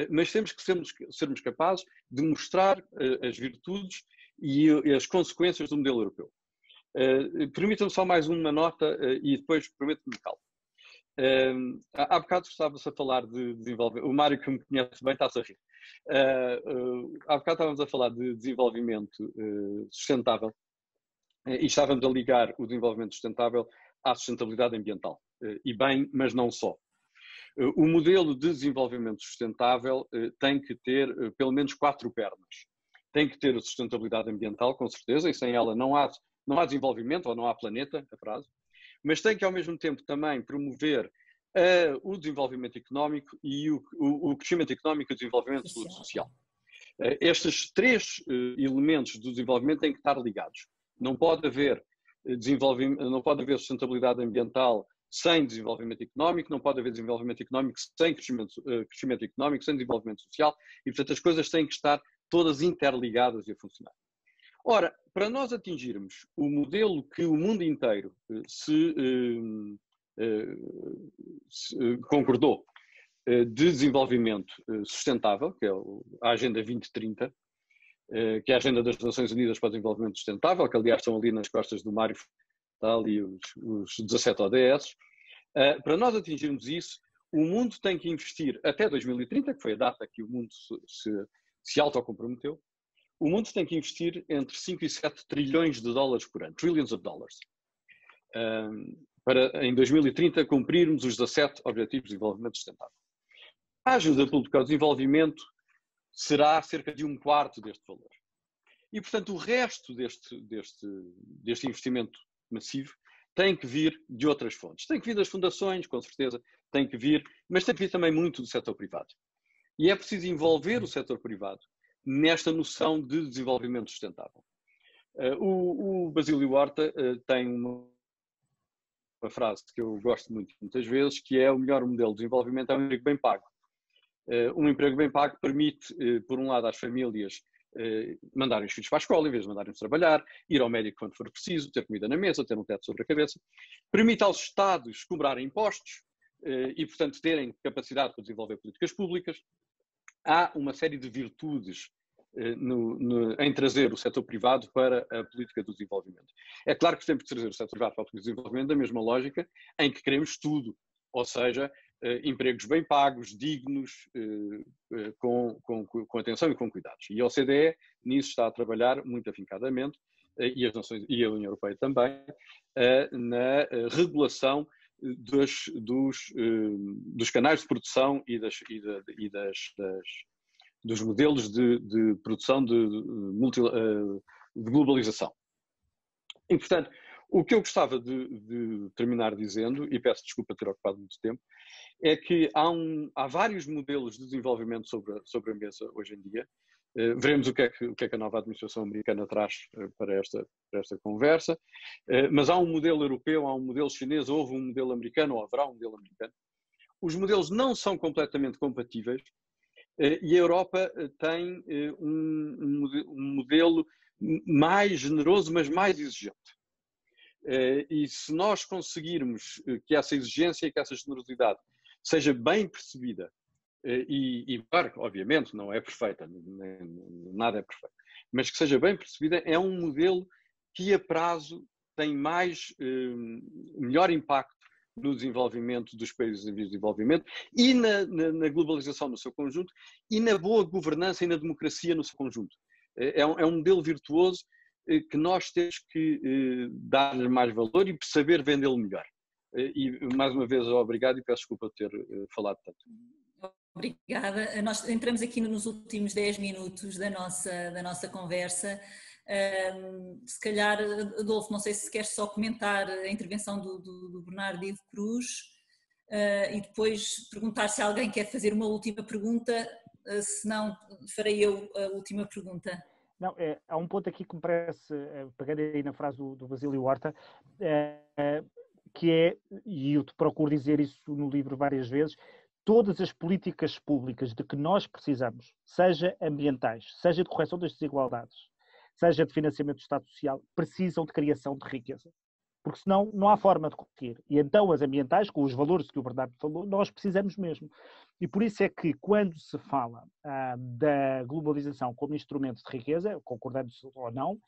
mas temos que sermos capazes de mostrar as virtudes e as consequências do modelo europeu. Permitam-me só mais uma nota e depois prometo-me calmo. Há bocado estava-se a falar de desenvolvimento. O Mário, que me conhece bem, está-se a rir. Há bocado estávamos a falar de desenvolvimento sustentável e estávamos a ligar o desenvolvimento sustentável à sustentabilidade ambiental. E bem, mas não só. O modelo de desenvolvimento sustentável tem que ter pelo menos 4 pernas. Tem que ter a sustentabilidade ambiental, com certeza, e sem ela não há desenvolvimento ou não há planeta, a frase. Mas tem que, ao mesmo tempo, também promover o desenvolvimento económico e o crescimento económico e o desenvolvimento social. Estes 3 elementos do desenvolvimento têm que estar ligados. Não pode haver desenvolvimento, não pode haver sustentabilidade ambiental sem desenvolvimento económico, não pode haver desenvolvimento económico sem crescimento económico, sem desenvolvimento social, e portanto as coisas têm que estar todas interligadas e a funcionar. Ora, para nós atingirmos o modelo que o mundo inteiro se concordou de desenvolvimento sustentável, que é a Agenda 2030, que é a Agenda das Nações Unidas para o Desenvolvimento Sustentável, que aliás estão ali nas costas do Mário, está ali os 17 ODS. Para nós atingirmos isso, o mundo tem que investir até 2030, que foi a data que o mundo se autocomprometeu, o mundo tem que investir entre 5 e 7 trilhões de dólares por ano, trillions of dollars, para em 2030 cumprirmos os 17 Objetivos de Desenvolvimento Sustentável. A ajuda pública ao desenvolvimento será cerca de 1/4 deste valor. E, portanto, o resto deste investimento massivo tem que vir de outras fontes. Tem que vir das fundações, com certeza, tem que vir, mas tem que vir também muito do setor privado. E é preciso envolver o setor privado nesta noção de desenvolvimento sustentável. O Basílio Horta tem uma frase que eu gosto muito, muitas vezes, que é: o melhor modelo de desenvolvimento é um emprego bem pago. Um emprego bem pago permite, por um lado, às famílias mandarem os filhos para a escola em vez de mandarem-os trabalhar, ir ao médico quando for preciso, ter comida na mesa, ter um teto sobre a cabeça. Permite aos Estados cobrarem impostos e, portanto, terem capacidade para desenvolver políticas públicas. Há uma série de virtudes em trazer o setor privado para a política do desenvolvimento. É claro que temos que trazer o setor privado para a política do desenvolvimento da mesma lógica em que queremos tudo, ou seja, empregos bem pagos, dignos, com atenção e com cuidados. E a OCDE nisso está a trabalhar muito afincadamente, e as nações e a União Europeia também, na regulação dos canais de produção e dos modelos de produção de globalização. E, portanto, o que eu gostava de terminar dizendo, e peço desculpa ter ocupado muito tempo, é que há vários modelos de desenvolvimento sobre a mesa hoje em dia. Veremos o que é que a nova administração americana traz para esta conversa, mas há um modelo europeu, há um modelo chinês, houve um modelo americano, ou haverá um modelo americano. Os modelos não são completamente compatíveis e a Europa tem um modelo mais generoso, mas mais exigente. E se nós conseguirmos que essa exigência e que essa generosidade seja bem percebida, e claro, obviamente não é perfeita, nada é perfeito, mas que seja bem percebida, é um modelo que a prazo tem melhor impacto no desenvolvimento dos países em vias de desenvolvimento e na globalização no seu conjunto e na boa governança e na democracia no seu conjunto. É um modelo virtuoso que nós temos que dar-lhe mais valor e saber vendê-lo melhor. E mais uma vez obrigado e peço desculpa por ter falado tanto. Obrigada. Nós entramos aqui nos últimos 10 minutos da nossa conversa. Se calhar, Adolfo, não sei se queres só comentar a intervenção do Bernardo Ivo Cruz e depois perguntar se alguém quer fazer uma última pergunta, se não farei eu a última pergunta. Não, há um ponto aqui que me parece, pegando aí na frase do Basílio Horta, que é, e eu te procuro dizer isso no livro várias vezes, todas as políticas públicas de que nós precisamos, seja ambientais, seja de correção das desigualdades, seja de financiamento do Estado Social, precisam de criação de riqueza. Porque senão não há forma de conseguir. E então as ambientais, com os valores que o Bernardo falou, nós precisamos mesmo. E por isso é que quando se fala da globalização como instrumento de riqueza, concordando-se ou não,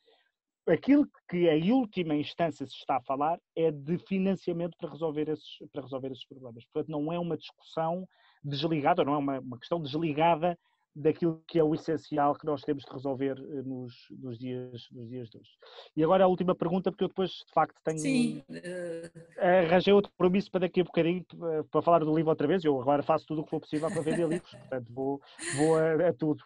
aquilo que em última instância se está a falar é de financiamento para resolver esses problemas. Portanto, não é uma discussão desligada, não é uma questão desligada daquilo que é o essencial que nós temos de resolver nos dias de hoje. E agora a última pergunta, porque eu depois, de facto, tenho... Sim. Arranjei outro compromisso para daqui a bocadinho, para falar do livro outra vez. Eu agora faço tudo o que for possível para vender livros, portanto vou a tudo.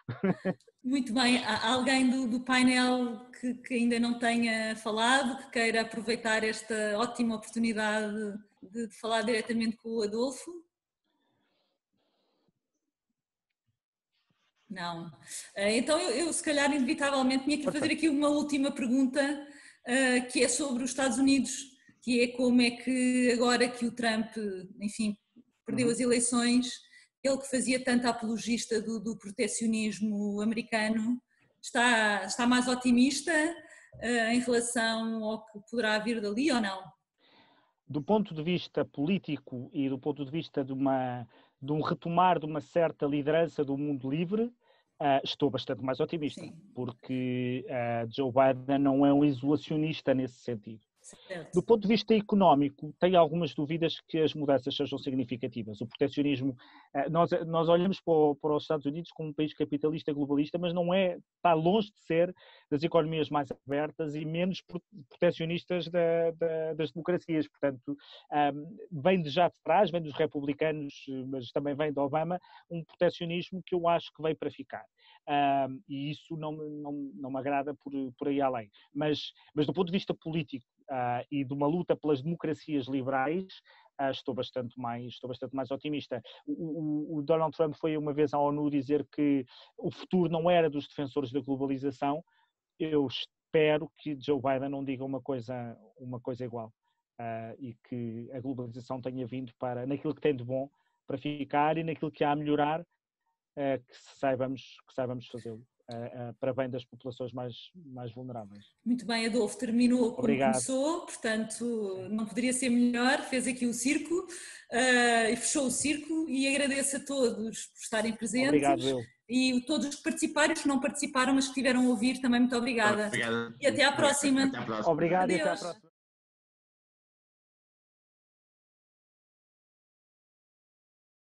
Muito bem. Há alguém do painel que ainda não tenha falado, que queira aproveitar esta ótima oportunidade de falar diretamente com o Adolfo? Não. Então eu se calhar inevitavelmente tinha que fazer aqui uma última pergunta, que é sobre os Estados Unidos que é como é que agora que o Trump, enfim, perdeu as eleições, ele que fazia tanta apologista do protecionismo americano, está mais otimista em relação ao que poderá vir dali ou não? Do ponto de vista político e do ponto de vista de um retomar de uma certa liderança do mundo livre, estou bastante mais otimista, sim, porque Joe Biden não é um isolacionista nesse sentido. Certo. Do ponto de vista económico, tenho algumas dúvidas que as mudanças sejam significativas. O proteccionismo, nós olhamos para os Estados Unidos como um país capitalista globalista, mas não é, está longe de ser das economias mais abertas e menos proteccionistas das democracias. Portanto, vem de já de trás, vem dos republicanos, mas também vem de Obama, um proteccionismo que eu acho que veio para ficar. E isso não me agrada por aí além. Mas do ponto de vista político, e de uma luta pelas democracias liberais, estou bastante mais otimista. O Donald Trump foi uma vez à ONU dizer que o futuro não era dos defensores da globalização. Eu espero que Joe Biden não diga uma coisa igual, e que a globalização tenha vindo naquilo que tem de bom para ficar e naquilo que há a melhorar, que saibamos fazê-lo. Para bem das populações mais vulneráveis. Muito bem, Adolfo, terminou como Obrigado. Começou, portanto não poderia ser melhor, fez aqui o circo e fechou o circo, e agradeço a todos por estarem presentes. Obrigado, eu. E todos os que participaram, os que não participaram, mas que estiveram a ouvir, também muito obrigada. Obrigado. E até à próxima. Até à próxima. Obrigado. Adeus. E até à próxima.